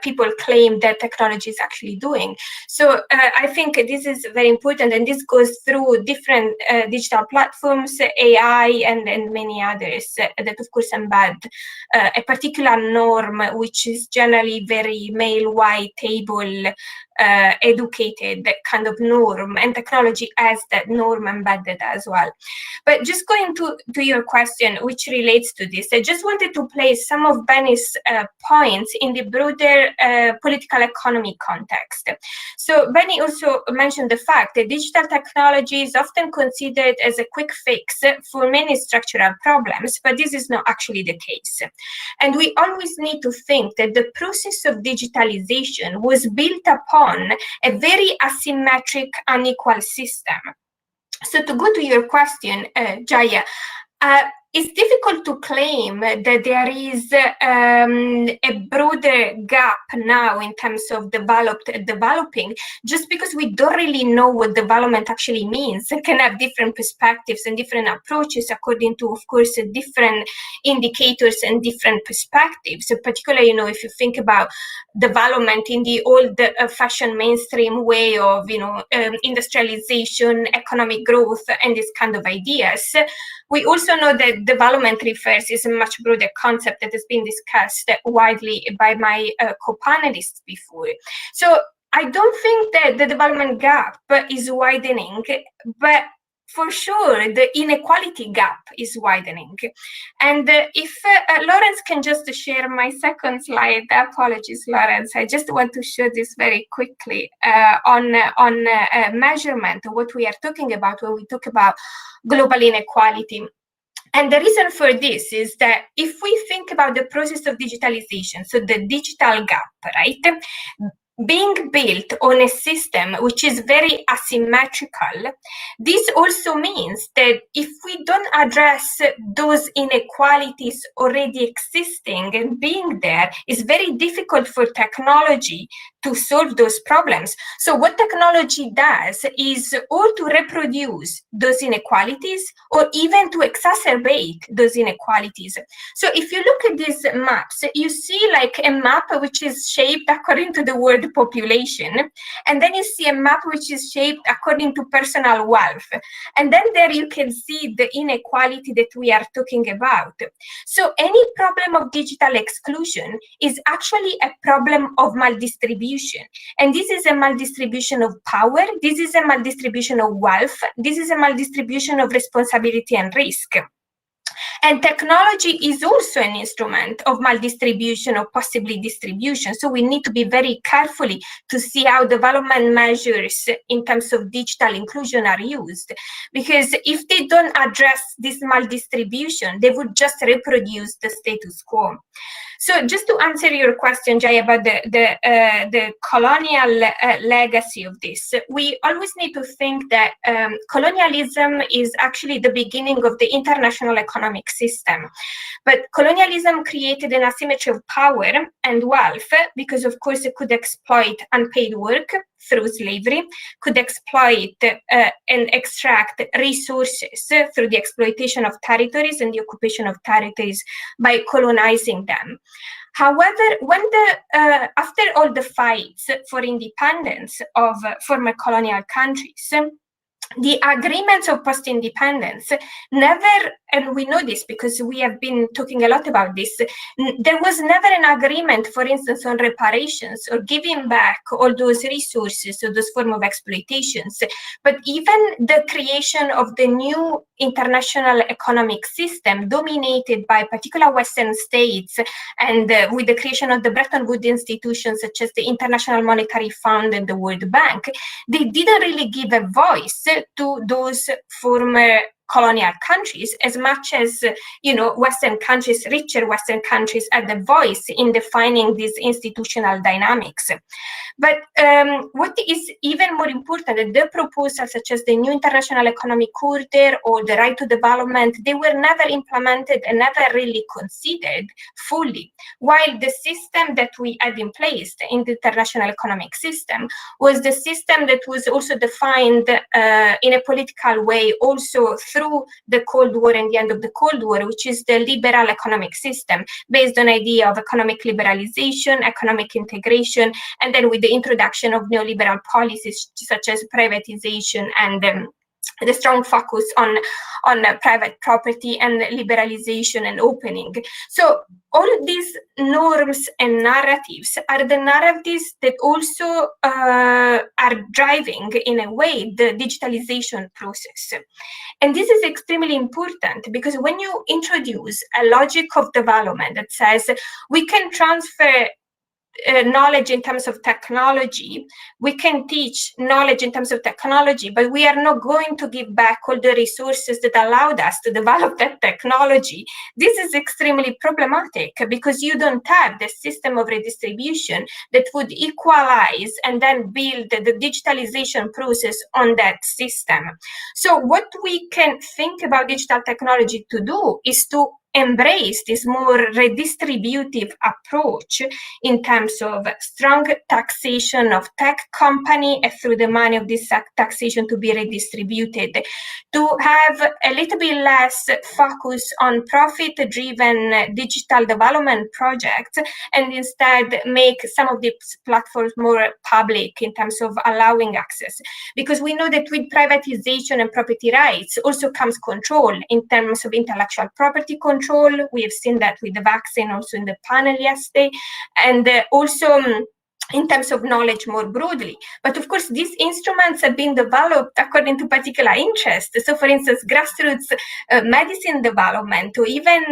people claim that technology is actually doing. So I think this is very important, and this goes through different digital platforms, AI, and many others that of course embed a particular norm, which is generally very male, white, able, educated kind of norm, and technology as that norm embedded as well. But just going to your question, which relates to this, I just wanted to place some of Benny's points in the broader political economy context. So Benny also mentioned the fact that digital technology is often considered as a quick fix for many structural problems, but this is not actually the case. And we always need to think that the process of digitalization was built upon a very asymmetric, unequal system. So to go to your question, Jaya, it's difficult to claim that there is a broader gap now in terms of developing, just because we don't really know what development actually means. It can have different perspectives and different approaches according to, of course, different indicators and different perspectives. So particularly, if you think about development in the old fashioned mainstream way of, industrialization, economic growth, and these kind of ideas, we also know that development refers is a much broader concept that has been discussed widely by my co-panelists before. So I don't think that the development gap is widening, but for sure the inequality gap is widening. And if Lawrence can just share my second slide, apologies Lawrence, I just want to show this very quickly on measurement, what we are talking about when we talk about global inequality. And the reason for this is that if we think about the process of digitalization, so the digital gap, right, being built on a system which is very asymmetrical, this also means that if we don't address those inequalities already existing and being there, it's very difficult for technology to solve those problems. So what technology does is or to reproduce those inequalities or even to exacerbate those inequalities. So if you look at these maps, you see like a map which is shaped according to the world population, and then you see a map which is shaped according to personal wealth, and then there you can see the inequality that we are talking about. So any problem of digital exclusion is actually a problem of maldistribution, and this is a maldistribution of power, this is a maldistribution of wealth, this is a maldistribution of responsibility and risk. And technology is also an instrument of maldistribution or possibly distribution. So we need to be very carefully to see how development measures in terms of digital inclusion are used. Because if they don't address this maldistribution, they would just reproduce the status quo. So just to answer your question, Jay, about the colonial legacy of this, we always need to think that colonialism is actually the beginning of the international economic system. But colonialism created an asymmetry of power and wealth because, of course, it could exploit unpaid work through slavery, could exploit and extract resources through the exploitation of territories and the occupation of territories by colonizing them. However, when after all the fights for independence of former colonial countries, the agreements of post-independence never, and we know this because we have been talking a lot about this, there was never an agreement, for instance, on reparations or giving back all those resources or those forms of exploitations. But even the creation of the new international economic system dominated by particular Western states and with the creation of the Bretton Woods institutions such as the International Monetary Fund and the World Bank, they didn't really give a voice to those former colonial countries as much as, Western countries, richer Western countries had the voice in defining these institutional dynamics. But what is even more important, the proposals such as the new international economic order or the right to development, they were never implemented and never really considered fully, while the system that we had in place in the international economic system was the system that was also defined in a political way also through the Cold War and the end of the Cold War, which is the liberal economic system based on idea of economic liberalization, economic integration, and then with the introduction of neoliberal policies such as privatization and the strong focus on private property and liberalization and opening. So all of these norms and narratives are the narratives that also are driving, in a way, the digitalization process. And this is extremely important because when you introduce a logic of development that says we can transfer knowledge in terms of technology, we can teach knowledge in terms of technology, but we are not going to give back all the resources that allowed us to develop that technology. This is extremely problematic because you don't have the system of redistribution that would equalize and then build the digitalization process on that system. So what we can think about digital technology to do is to embrace this more redistributive approach in terms of strong taxation of tech company and through the money of this taxation to be redistributed, to have a little bit less focus on profit-driven digital development projects and instead make some of these platforms more public in terms of allowing access. Because we know that with privatization and property rights also comes control in terms of intellectual property control. We have seen that with the vaccine also in the panel yesterday, and also in terms of knowledge more broadly. But of course, these instruments have been developed according to particular interests. So for instance, grassroots medicine development, or even,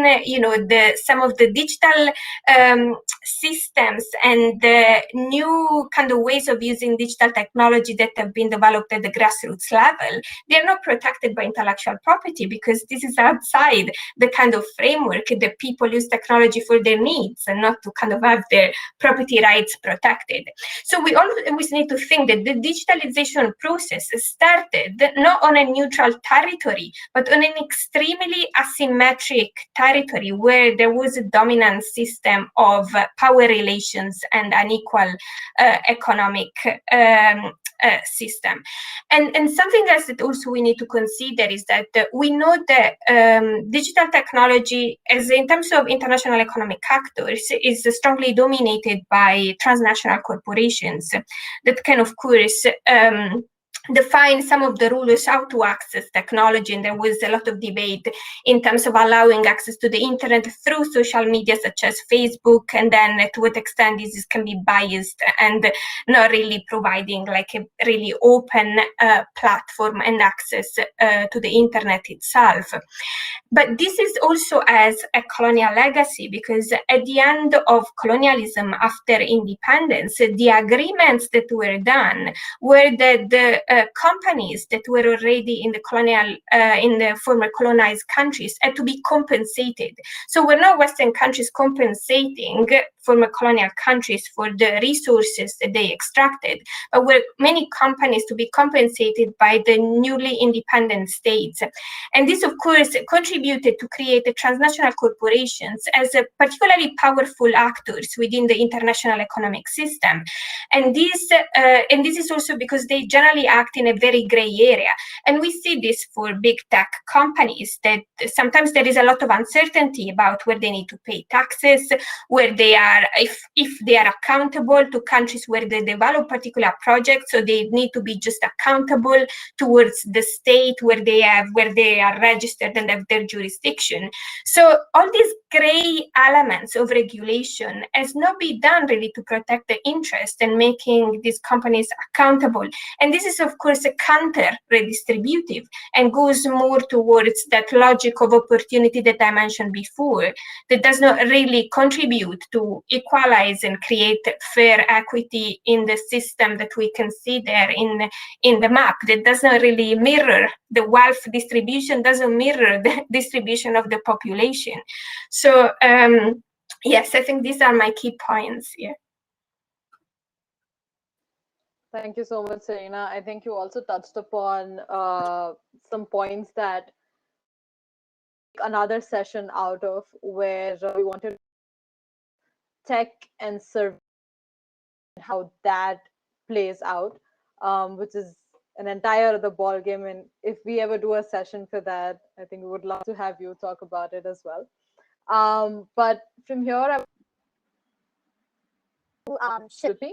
some of the digital systems and the new kind of ways of using digital technology that have been developed at the grassroots level, they are not protected by intellectual property because this is outside the kind of framework that people use technology for their needs and not to kind of have their property rights protected. So we always need to think that the digitalization process started not on a neutral territory, but on an extremely asymmetric territory where there was a dominant system of power relations and unequal economic system. And something else that also we need to consider is that we know that digital technology, as in terms of international economic actors, is strongly dominated by transnational corporations that can, of course, define some of the rules how to access technology. And there was a lot of debate in terms of allowing access to the internet through social media such as Facebook, and then to what extent this can be biased and not really providing like a really open platform and access to the internet itself. But this is also as a colonial legacy, because at the end of colonialism, after independence, the agreements that were done were that the companies that were already in the colonial, in the former colonized countries had to be compensated. So we're not Western countries compensating former colonial countries for the resources that they extracted, but were many companies to be compensated by the newly independent states. And this, of course, contributed to create the transnational corporations as a particularly powerful actors within the international economic system. And this is also because they generally act in a very gray area. And we see this for big tech companies, that sometimes there is a lot of uncertainty about where they need to pay taxes, where they are, if they are accountable to countries where they develop particular projects, so they need to be just accountable towards the state where they are registered and have their jurisdiction. So all these gray elements of regulation has not been done really to protect the interest and making these companies accountable. And this is, of course, a counter-redistributive and goes more towards that logic of opportunity that I mentioned before, that does not really contribute to equalize and create fair equity in the system that we can see there in the map, that does not really mirror the wealth distribution, doesn't mirror the distribution of the population. So yes, I think these are my key points here. Thank you so much, Serena. I think you also touched upon some points that another session out of, where we wanted tech and service, how that plays out, which is an entire other ball game. And if we ever do a session for that, I think we would love to have you talk about it as well. But from here, I Shilpi,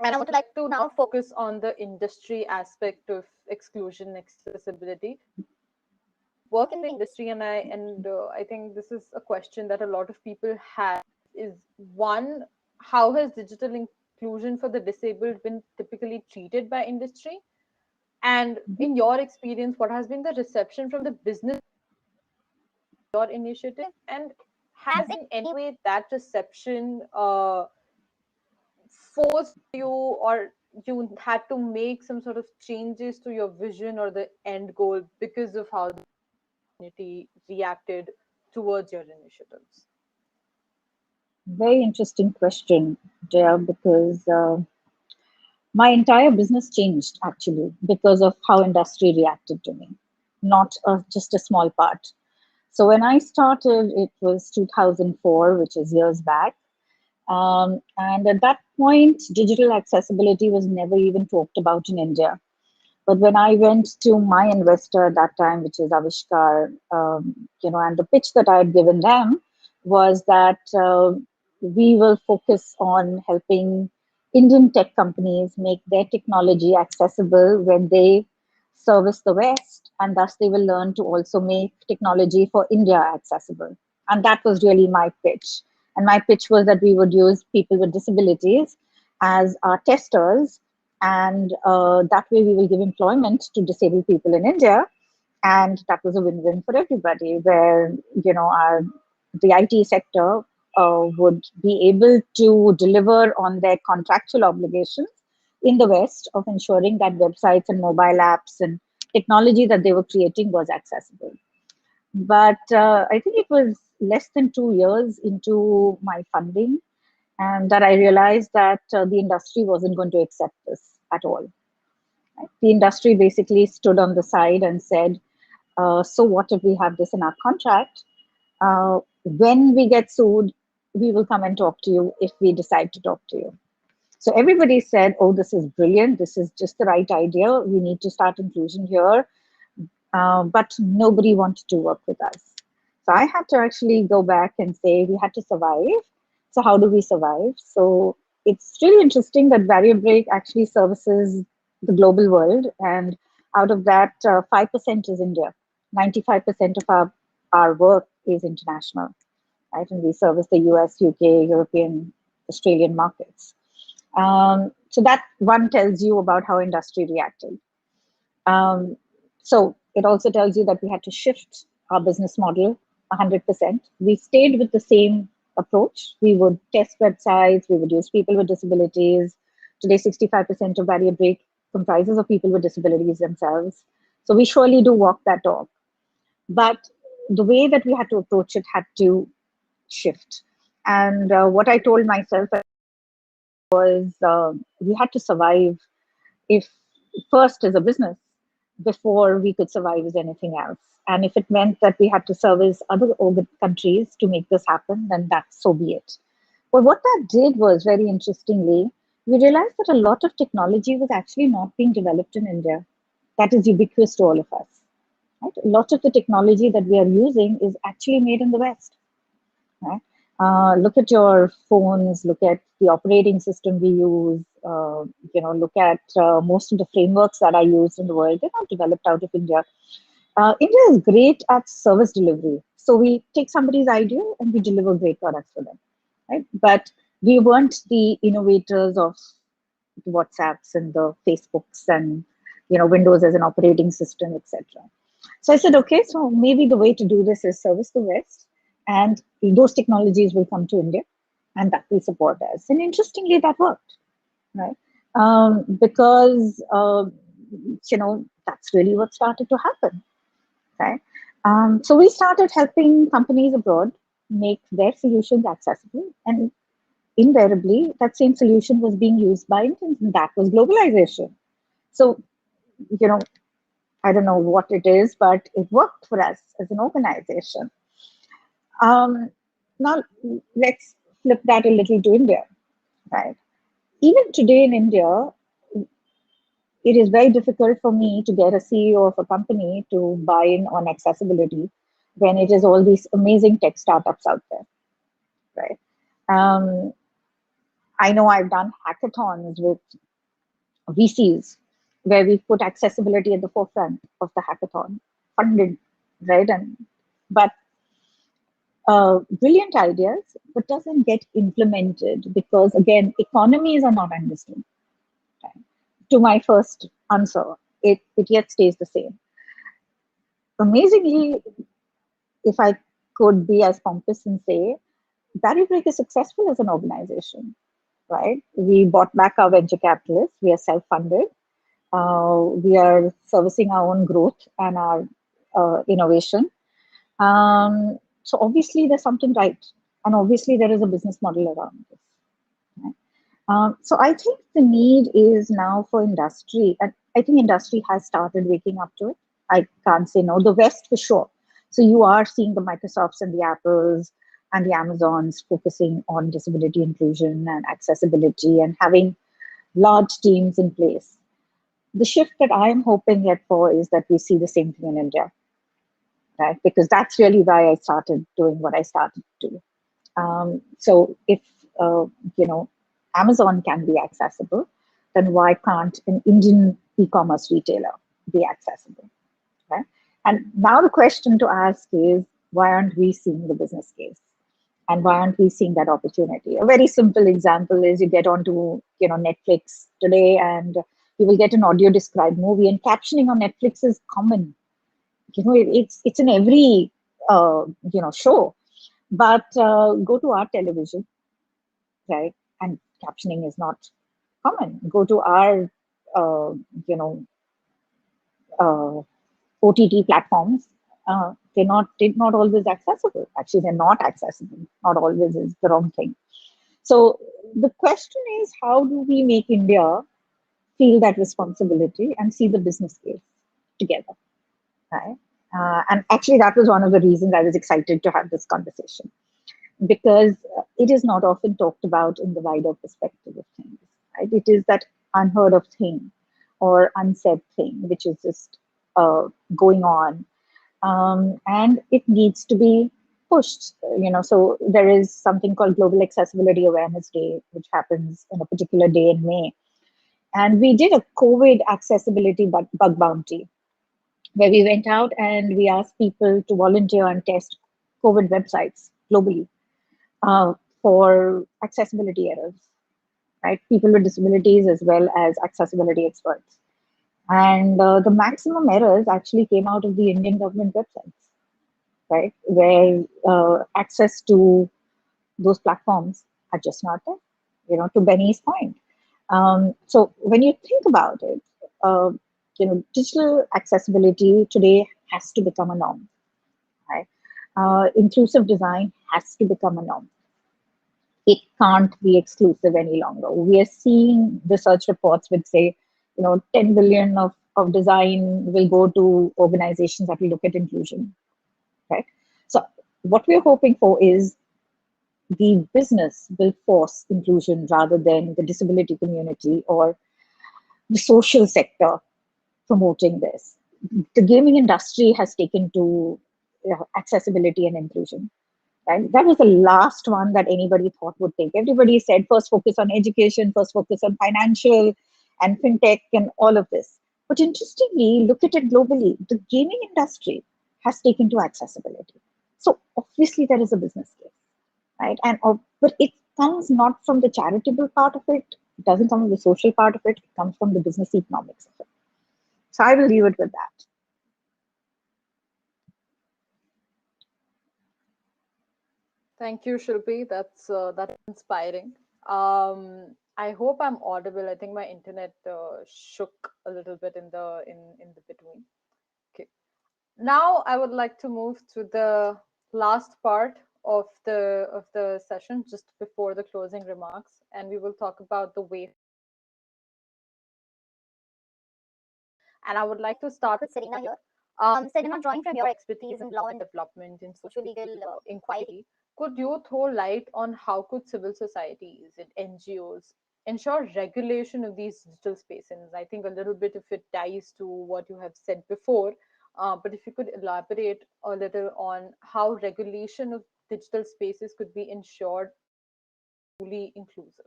and I would like to now focus on the industry aspect of exclusion, accessibility. Work in the industry, and I think this is a question that a lot of people have, is one, how has digital inclusion for the disabled been typically treated by industry? And in your experience, what has been the reception from the business your initiative? And has in any way that reception forced you, or you had to make some sort of changes to your vision or the end goal because of how the community reacted towards your initiatives? Very interesting question, Jaya, because my entire business changed actually because of how industry reacted to me, not just a small part. So when I started, it was 2004, which is years back. And at that point, digital accessibility was never even talked about in India. But when I went to my investor at that time, which is Avishkar, and the pitch that I had given them was that we will focus on helping Indian tech companies make their technology accessible when they service the West, and thus they will learn to also make technology for India accessible. And that was really my pitch. And my pitch was that we would use people with disabilities as our testers, and that way we will give employment to disabled people in India. And that was a win-win for everybody, where the IT sector would be able to deliver on their contractual obligations in the West of ensuring that websites and mobile apps and technology that they were creating was accessible. But I think it was less than 2 years into my funding, and that I realized that the industry wasn't going to accept this at all. Right? The industry basically stood on the side and said, so what if we have this in our contract? When we get sued, we will come and talk to you if we decide to talk to you. So everybody said, oh, this is brilliant. This is just the right idea. We need to start inclusion here. But nobody wanted to work with us. So I had to actually go back and say we had to survive. So how do we survive? So it's really interesting that Barrier Break actually services the global world. And out of that, 5% is India. 95% of our work is international, right? And we service the US, UK, European, Australian markets. So that one tells you about how industry reacted. So it also tells you that we had to shift our business model 100%. We stayed with the same approach. We would test websites, we would use people with disabilities. Today, 65% of Barrier Break comprises of people with disabilities themselves. So we surely do walk that talk. But the way that we had to approach it had to shift. And what I told myself was we had to survive first as a business before we could survive as anything else. And if it meant that we had to service other countries to make this happen, then that's so be it. But what that did was, very interestingly, we realized that a lot of technology was actually not being developed in India. That is ubiquitous to all of us. Right? A lot of the technology that we are using is actually made in the West. Right? Look at your phones, look at the operating system we use, look at most of the frameworks that are used in the world. They're not developed out of India. India is great at service delivery. So we take somebody's idea and we deliver great products for them. Right? But we weren't the innovators of the WhatsApps and the Facebooks and Windows as an operating system, etc. So I said, okay, so maybe the way to do this is service the West, and those technologies will come to India, and that will support us. And interestingly, that worked, right? Because that's really what started to happen, right? So we started helping companies abroad make their solutions accessible, and invariably, that same solution was being used by Indians, and that was globalization. So, I don't know what it is, but it worked for us as an organization. Now, let's flip that a little to India, right? Even today in India, it is very difficult for me to get a CEO of a company to buy in on accessibility when it is all these amazing tech startups out there, right? I know I've done hackathons with VCs where we put accessibility at the forefront of the hackathon, funded, right? But brilliant ideas, but doesn't get implemented because, again, economies are not understood. Right? To my first answer, it yet stays the same. Amazingly, if I could be as pompous and say, Barrier Break is successful as an organization, right? We bought back our venture capitalists. We are self-funded. We are servicing our own growth and our innovation. So obviously there's something right. And obviously there is a business model around this. Right? So I think the need is now for industry. And I think industry has started waking up to it. I can't say no. The West for sure. So you are seeing the Microsofts and the Apples and the Amazons focusing on disability inclusion and accessibility and having large teams in place. The shift that I'm hoping yet for is that we see the same thing in India, right? Because that's really why I started doing what I started to do. So if, Amazon can be accessible, then why can't an Indian e-commerce retailer be accessible, right? And now the question to ask is, why aren't we seeing the business case? And why aren't we seeing that opportunity? A very simple example is you get onto, Netflix today, and you will get an audio described movie, and captioning on Netflix is common. It's in every show. But go to our television, right? And captioning is not common. Go to our OTT platforms. They're not always accessible. Actually, they're not accessible. Not always is the wrong thing. So the question is, how do we make India feel that responsibility and see the business case together, right? And actually, that was one of the reasons I was excited to have this conversation, because it is not often talked about in the wider perspective of things, right? It is that unheard of thing or unsaid thing, which is just going on. And it needs to be pushed, so there is something called Global Accessibility Awareness Day, which happens on a particular day in May. And we did a COVID accessibility bug bounty, where we went out and we asked people to volunteer and test COVID websites globally for accessibility errors, right? People with disabilities as well as accessibility experts. And the maximum errors actually came out of the Indian government websites, right? Where access to those platforms are just not there, to Benny's point. So when you think about it, digital accessibility today has to become a norm, right? Inclusive design has to become a norm. It can't be exclusive any longer. We are seeing research reports which say, 10 billion of design will go to organizations that will look at inclusion, right? So what we're hoping for is the business will force inclusion rather than the disability community or the social sector promoting this. The gaming industry has taken to accessibility and inclusion. Right? That was the last one that anybody thought would take. Everybody said first focus on education, first focus on financial and fintech and all of this. But interestingly, look at it globally. The gaming industry has taken to accessibility. So obviously there is a business case, right? But it comes not from the charitable part of it. It doesn't come from the social part of it. It comes from the business economics of it. So I will leave it with that. Thank you, Shilpi. That's inspiring. I hope I'm audible. I think my internet shook a little bit in the between. Okay. Now I would like to move to the last part of the session, just before the closing remarks, and we will talk about the way. And I would like to start with Serena here. Serena, drawing from your expertise in law and development in social legal inquiry, could you throw light on how could civil societies and NGOs ensure regulation of these digital spaces? I think a little bit of it ties to what you have said before, but if you could elaborate a little on how regulation of digital spaces could be ensured truly inclusive.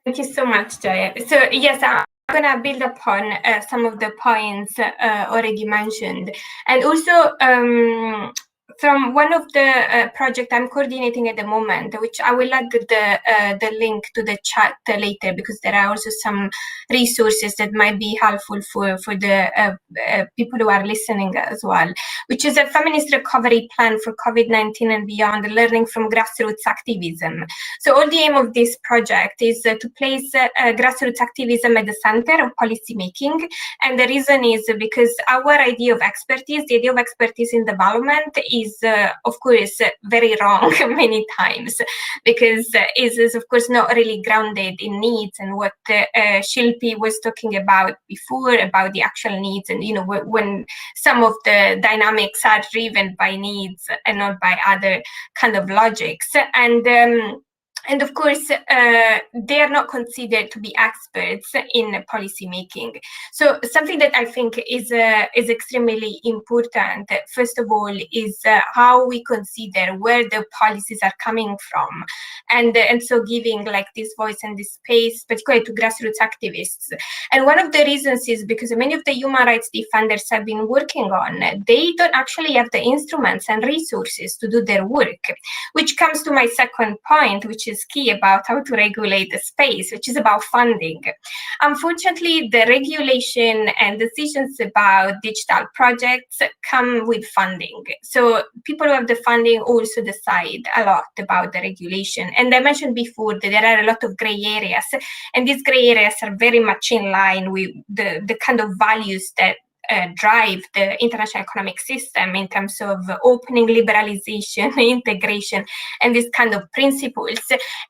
Thank you so much, Jaya. So yes, I'm going to build upon some of the points already mentioned. And also, from one of the projects I'm coordinating at the moment, which I will add the link to the chat later, because there are also some resources that might be helpful for the people who are listening as well, which is a feminist recovery plan for COVID-19 and beyond, learning from grassroots activism. So all the aim of this project is to place grassroots activism at the center of policy making. And the reason is because our idea of expertise, the idea of expertise in development, is of course very wrong many times, because it is of course not really grounded in needs and what Shilpi was talking about before, about the actual needs, and when some of the dynamics are driven by needs and not by other kind of logics. And And of course, they are not considered to be experts in policy making. So something that I think is extremely important, first of all, is how we consider where the policies are coming from. And so giving like this voice and this space, particularly to grassroots activists. And one of the reasons is because many of the human rights defenders have been working on, they don't actually have the instruments and resources to do their work, which comes to my second point, which is key about how to regulate the space, which is about funding. Unfortunately, the regulation and decisions about digital projects come with funding. So people who have the funding also decide a lot about the regulation. And I mentioned before that there are a lot of gray areas, and these gray areas are very much in line with the kind of values that drive the international economic system in terms of opening, liberalization, integration, and these kind of principles.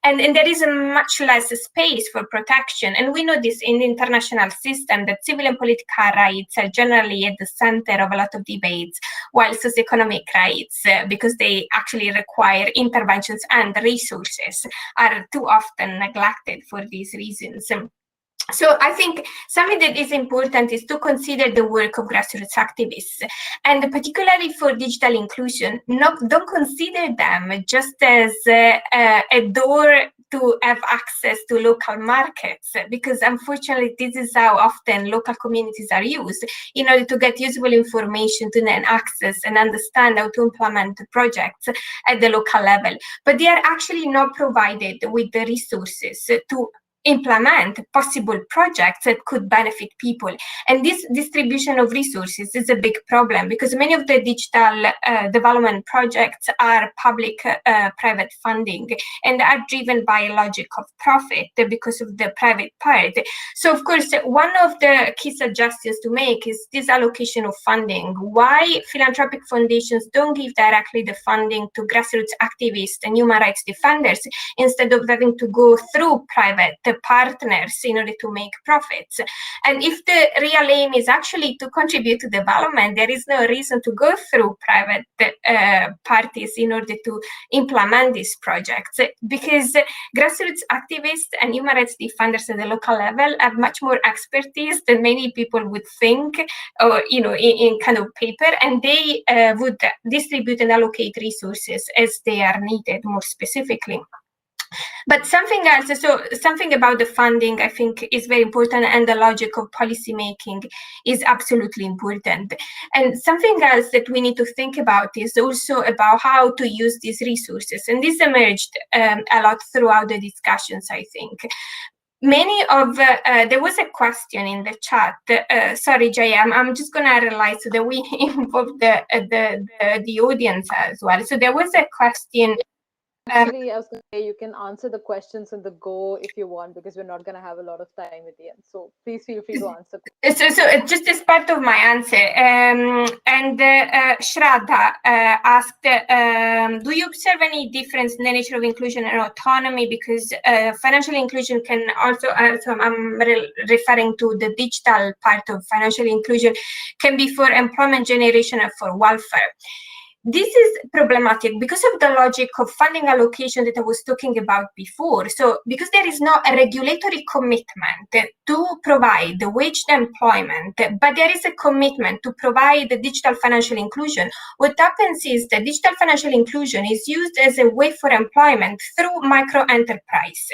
And there is a much less space for protection. And we know this in the international system, that civil and political rights are generally at the center of a lot of debates, while socioeconomic rights, because they actually require interventions and resources, are too often neglected for these reasons. So I think something that is important is to consider the work of grassroots activists, and particularly for digital inclusion, don't consider them just as a door to have access to local markets, because unfortunately this is how often local communities are used in order to get usable information to then access and understand how to implement projects at the local level. But they are actually not provided with the resources to implement possible projects that could benefit people. And this distribution of resources is a big problem, because many of the digital development projects are public-private funding and are driven by a logic of profit because of the private part. So of course, one of the key suggestions to make is this allocation of funding. Why philanthropic foundations don't give directly the funding to grassroots activists and human rights defenders instead of having to go through private partners in order to make profits. And if the real aim is actually to contribute to development, there is no reason to go through private parties in order to implement these projects, because grassroots activists and human rights defenders at the local level have much more expertise than many people would think, or in kind of paper, and they would distribute and allocate resources as they are needed more specifically. But something else, so something about the funding, I think, is very important, and the logic of policy making is absolutely important. And something else that we need to think about is also about how to use these resources. And this emerged a lot throughout the discussions, I think. There was a question in the chat. Sorry, Jay, I'm just going to realize so that we involve the audience as well. So there was a question. Actually, I was going to say you can answer the questions in the go if you want, because we're not going to have a lot of time at the end. So please feel free to answer. So just as part of my answer, and Shraddha asked, do you observe any difference in the nature of inclusion and autonomy? Because financial inclusion can also, I'm referring to the digital part of financial inclusion, can be for employment generation and for welfare. This is problematic because of the logic of funding allocation that I was talking about before. So because there is not a regulatory commitment to provide the waged employment, but there is a commitment to provide the digital financial inclusion, what happens is that digital financial inclusion is used as a way for employment through micro-enterprise.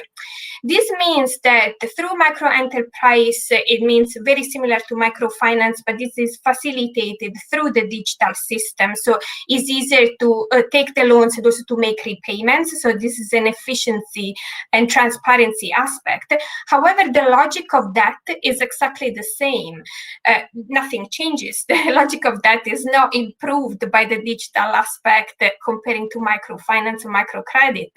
This means that through micro-enterprise, it means very similar to microfinance, but this is facilitated through the digital system. So it's easier to take the loans and also to make repayments. So this is an efficiency and transparency aspect. However, the logic of that is exactly the same. Nothing changes. The logic of that is not improved by the digital aspect comparing to microfinance and microcredit.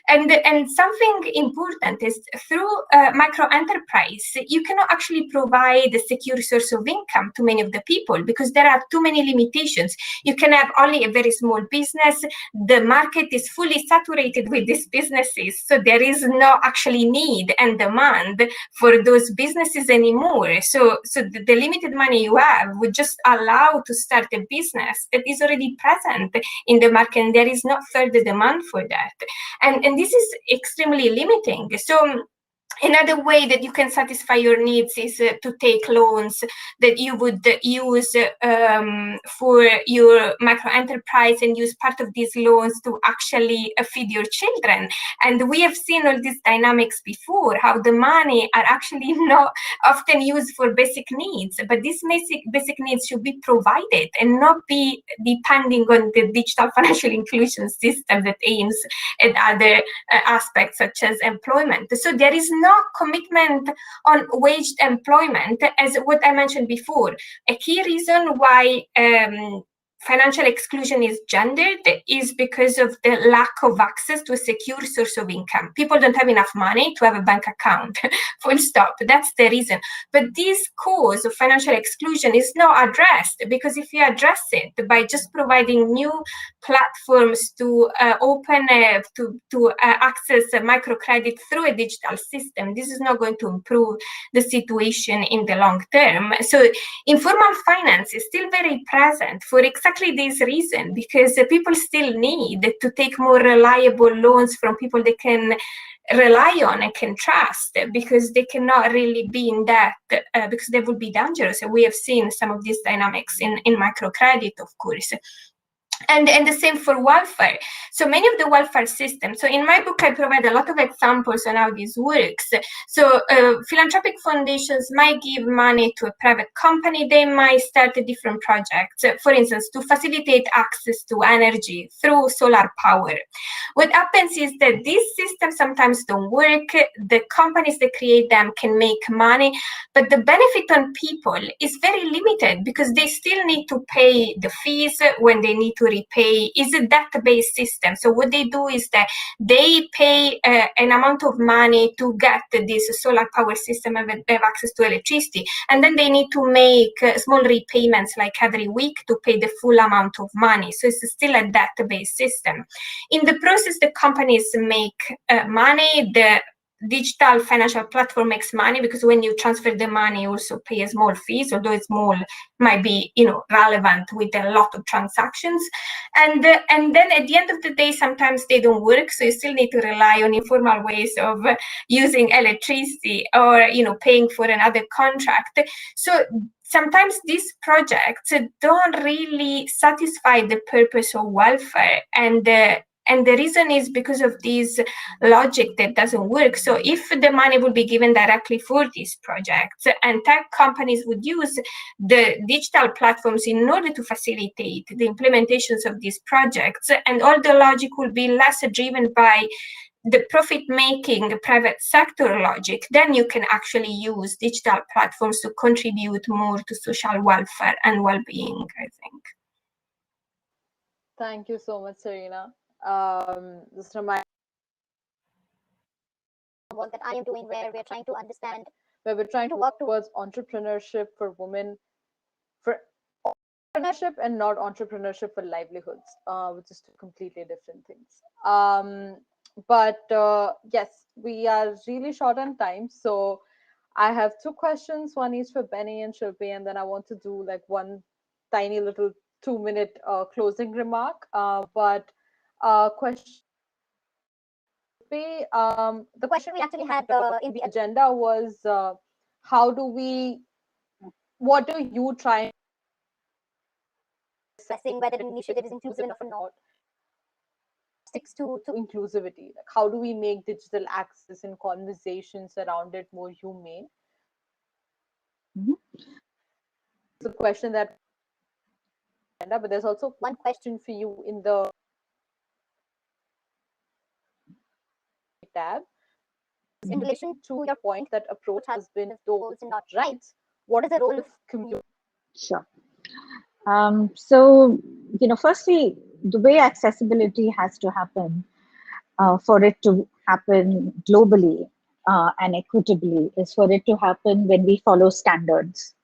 And something important is through micro-enterprise, you cannot actually provide a secure source of income to many of the people because there are too many limitations. You can have only a very small business, the market is fully saturated with these businesses. So there is no actually need and demand for those businesses anymore. So the limited money you have would just allow to start a business that is already present in the market, and there is not further demand for that. And this is extremely limiting. So another way that you can satisfy your needs is to take loans that you would use for your micro enterprise and use part of these loans to actually feed your children. And we have seen all these dynamics before, how the money are actually not often used for basic needs, but these basic needs should be provided and not be depending on the digital financial inclusion system that aims at other aspects such as employment. So there is no commitment on waged employment, as what I mentioned before. A key reason why financial exclusion is gendered is because of the lack of access to a secure source of income. People don't have enough money to have a bank account, full stop. That's the reason. But this cause of financial exclusion is not addressed, because if you address it by just providing new platforms to access microcredit through a digital system, this is not going to improve the situation in the long term. So informal finance is still very present for exactly this reason, because people still need to take more reliable loans from people they can rely on and can trust, because they cannot really be in debt because they would be dangerous. And we have seen some of these dynamics in microcredit, of course. And the same for welfare. So many of the welfare systems, so in my book, I provide a lot of examples on how this works. So philanthropic foundations might give money to a private company. They might start a different project, for instance, to facilitate access to energy through solar power. What happens is that these systems sometimes don't work. The companies that create them can make money, but the benefit on people is very limited, because they still need to pay the fees when they need to repay. Is a debt-based system. So what they do is that they pay an amount of money to get this solar power system and have access to electricity, and then they need to make small repayments like every week to pay the full amount of money. So it's still a debt-based system. In the process, the companies make money. The digital financial platform makes money, because when you transfer the money, you also pay a small fees, although it's small, might be relevant with a lot of transactions. And then at the end of the day, sometimes they don't work, so you still need to rely on informal ways of using electricity or paying for another contract. So sometimes these projects don't really satisfy the purpose of welfare, and the reason is because of this logic that doesn't work. So if the money would be given directly for these projects, and tech companies would use the digital platforms in order to facilitate the implementations of these projects, and all the logic will be less driven by the profit-making private sector logic, then you can actually use digital platforms to contribute more to social welfare and well-being, I think. Thank you so much, Serena. Just remind work that I am doing, where we're trying to understand, where we're trying to work towards entrepreneurship for women, for entrepreneurship and not entrepreneurship for livelihoods, which is two completely different things. But yes, we are really short on time, so I have two questions. One is for Benny and Shilpi, and then I want to do like one tiny little 2-minute closing remark. But question. The question we actually had in the agenda was what do you try assessing whether an initiative is inclusive enough or not, sticks to inclusivity? Like, how do we make digital access and conversations around it more humane? It's a question that, but there's also one question for you in the tab. In relation to your point that approach has been goals and not rights, what is the role of community? Sure. So, firstly, the way accessibility has to happen for it to happen globally and equitably is for it to happen when we follow standards.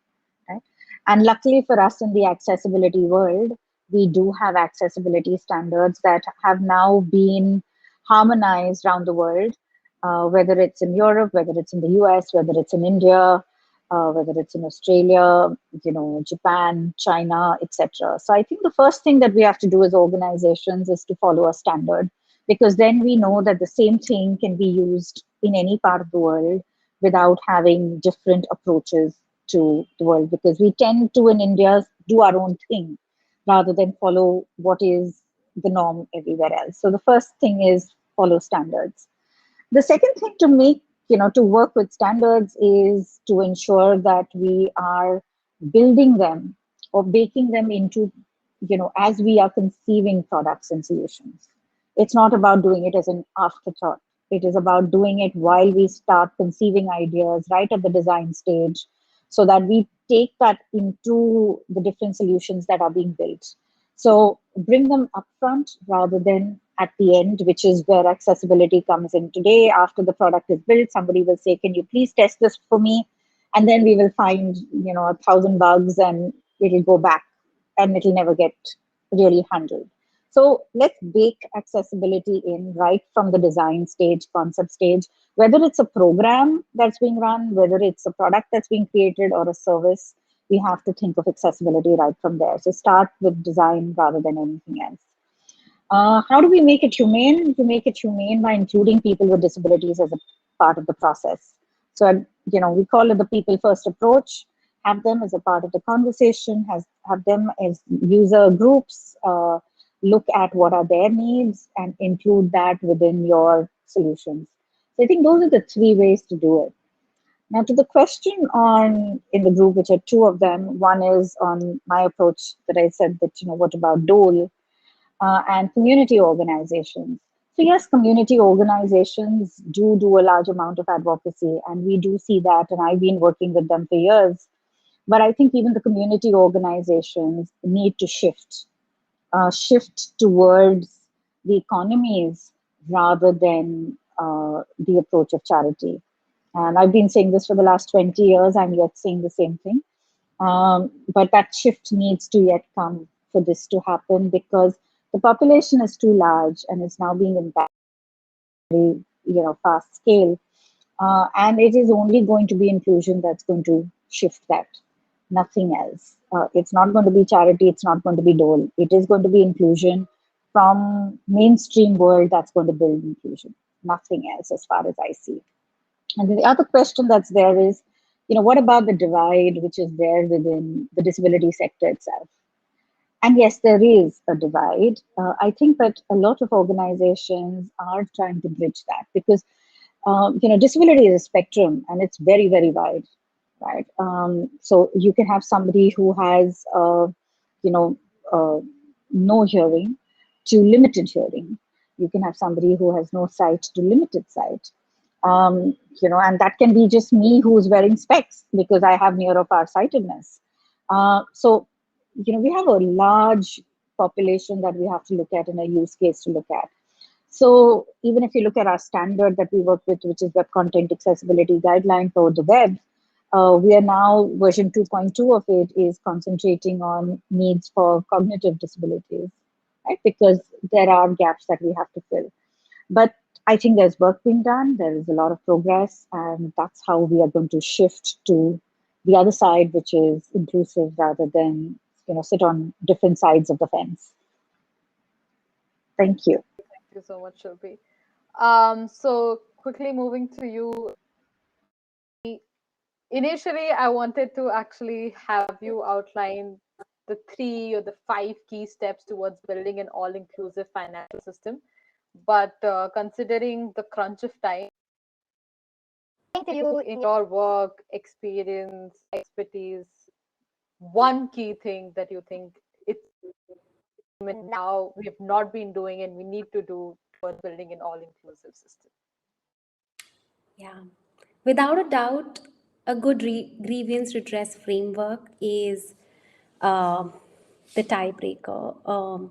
Right? And luckily for us in the accessibility world, we do have accessibility standards that have now been harmonized around the world, whether it's in Europe, whether it's in the US, whether it's in India, whether it's in Australia, Japan, China, etc. So I think the first thing that we have to do as organizations is to follow a standard, because then we know that the same thing can be used in any part of the world without having different approaches to the world, because we tend to in India do our own thing rather than follow what is the norm everywhere else. So the first thing is follow standards. The second thing to make, to work with standards is to ensure that we are building them or baking them into, as we are conceiving products and solutions. It's not about doing it as an afterthought. It is about doing it while we start conceiving ideas right at the design stage, so that we take that into the different solutions that are being built. So bring them upfront rather than at the end, which is where accessibility comes in. Today, after the product is built, somebody will say, can you please test this for me? And then we will find, 1,000 bugs and it'll go back and it'll never get really handled. So let's bake accessibility in right from the design stage, concept stage, whether it's a program that's being run, whether it's a product that's being created or a service, we have to think of accessibility right from there. So start with design rather than anything else. How do we make it humane? We make it humane by including people with disabilities as a part of the process. So, we call it the people first approach. Have them as a part of the conversation, have them as user groups, look at what are their needs and include that within your solutions. So I think those are the three ways to do it. Now, to the question in the group, which are two of them, one is on my approach that I said that, what about Dole and community organizations. So yes, community organizations do a large amount of advocacy, and we do see that, and I've been working with them for years. But I think even the community organizations need to shift towards the economies rather than the approach of charity. And I've been saying this for the last 20 years. I'm yet saying the same thing. But that shift needs to yet come for this to happen, because the population is too large and is now being impacted very, fast scale. And it is only going to be inclusion that's going to shift that, nothing else. It's not going to be charity, it's not going to be Dole. It is going to be inclusion from mainstream world that's going to build inclusion, nothing else as far as I see. And the other question that's there is, what about the divide which is there within the disability sector itself? And yes, there is a divide. I think that a lot of organizations are trying to bridge that, because disability is a spectrum and it's very, very wide, right? So you can have somebody who has, no hearing to limited hearing. You can have somebody who has no sight to limited sight. And that can be just me who's wearing specs because I have near or farsightedness. So, we have a large population that we have to look at and a use case to look at. So even if you look at our standard that we work with, which is Web Content Accessibility Guideline for the web, we are now, version 2.2 of it is concentrating on needs for cognitive disabilities, right? Because there are gaps that we have to fill. But I think there's work being done. There is a lot of progress, and that's how we are going to shift to the other side, which is inclusive rather than, sit on different sides of the fence. Thank you. Thank you so much, Shilpi. So quickly moving to you. Initially, I wanted to actually have you outline the 3 or the 5 key steps towards building an all-inclusive financial system. But considering the crunch of time, to you in your work, experience, expertise, one key thing that you think it's now we have not been doing and we need to do towards building an all-inclusive system. Yeah, without a doubt, a good grievance redress framework is the tiebreaker.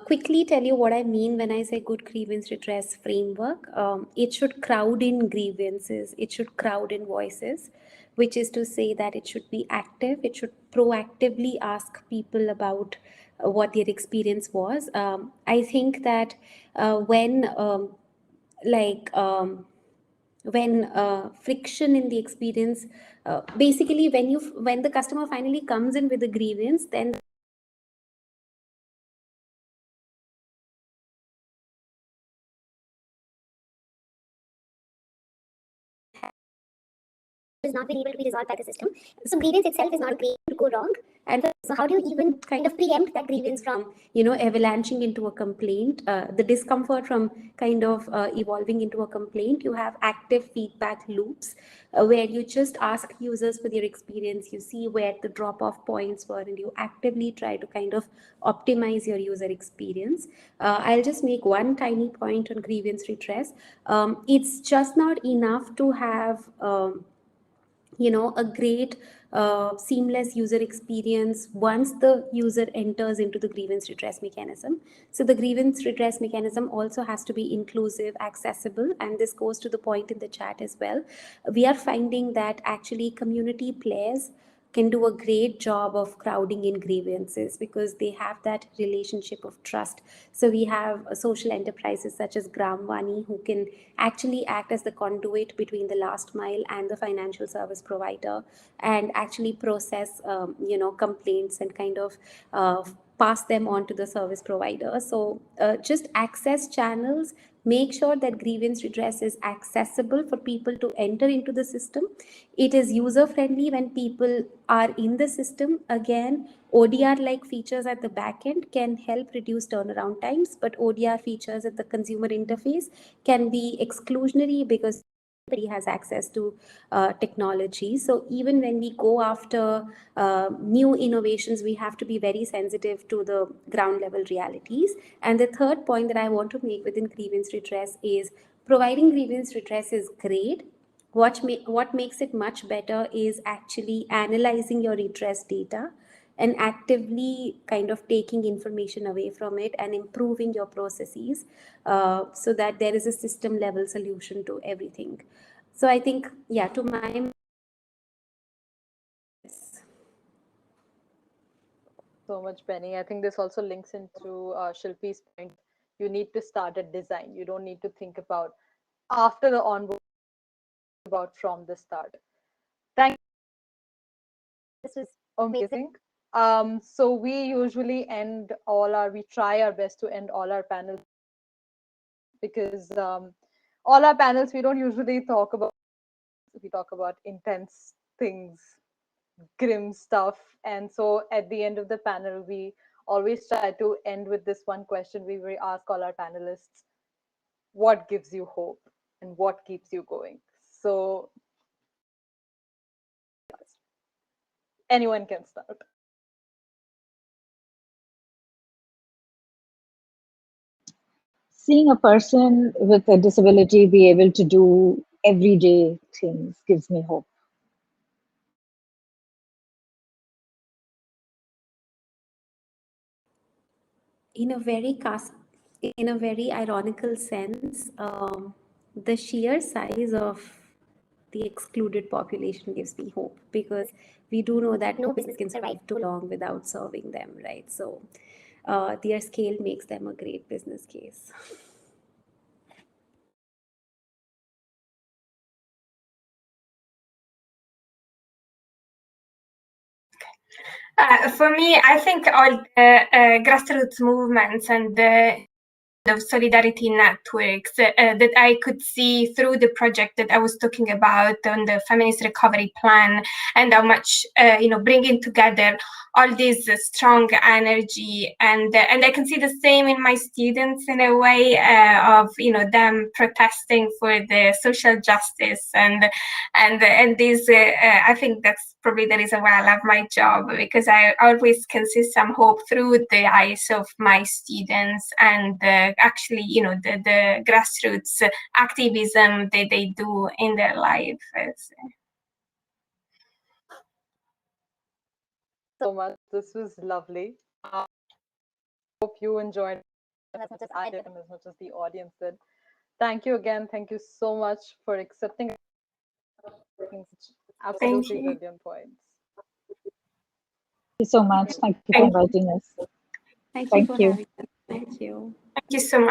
Quickly tell you what I mean when I say good grievance redress framework. It should crowd in grievances, it should crowd in voices, which is to say that it should be active, it should proactively ask people about what their experience was. I think that when friction in the experience, basically when the customer finally comes in with a grievance, then is not been able to be resolved by the system. So grievance itself is not a way to go wrong. And so how do you even kind of preempt that grievance from, avalanching into a complaint, the discomfort from kind of evolving into a complaint? You have active feedback loops where you just ask users for their experience, you see where the drop-off points were, and you actively try to kind of optimize your user experience. I'll just make one tiny point on grievance redress. It's just not enough to have a great seamless user experience once the user enters into the grievance redress mechanism. So the grievance redress mechanism also has to be inclusive, accessible, and this goes to the point in the chat as well. We are finding that actually community players can do a great job of crowding in grievances because they have that relationship of trust. So we have social enterprises such as Gramvani who can actually act as the conduit between the last mile and the financial service provider and actually process, complaints and kind of pass them on to the service provider. So just access channels, make sure that grievance redress is accessible for people to enter into the system. It is user friendly when people are in the system. Again, ODR-like features at the back end can help reduce turnaround times, but ODR features at the consumer interface can be exclusionary because everybody has access to technology. So even when we go after new innovations, we have to be very sensitive to the ground level realities. And the third point that I want to make within grievance redress is providing grievance redress is great. What makes it much better is actually analyzing your redress data and actively kind of taking information away from it and improving your processes so that there is a system level solution to everything. So I think, yeah, to my So much, Benny. I think this also links into Shilpi's point. You need to start at design. You don't need to think about after the onboard, about from the start. Thank you. This was amazing. So we usually we try our best to end all our panels because all our panels, we don't usually talk about, we talk about intense things, grim stuff. And so at the end of the panel, we always try to end with this one question. We ask all our panelists, what gives you hope and what keeps you going? So anyone can start. Seeing a person with a disability be able to do everyday things gives me hope. In a very ironical sense, the sheer size of the excluded population gives me hope because we do know that no business can survive too long without serving them, right? So their scale makes them a great business case. For me, I think all the grassroots movements and the of solidarity networks that I could see through the project that I was talking about on the Feminist Recovery Plan, and how much bringing together all this strong energy, and I can see the same in my students in a way of them protesting for the social justice and this. I think that's probably the reason why I love my job, because I always can see some hope through the eyes of my students and actually the grassroots activism that they do in their life. So much. This was lovely. Hope you enjoyed as much as I did and as much as the audience did. Thank you again. Thank you so much for accepting such absolutely brilliant points. Thank you so much. Thank you for inviting us. Thank you Thank for you. having us. Thank you. Thank you so much.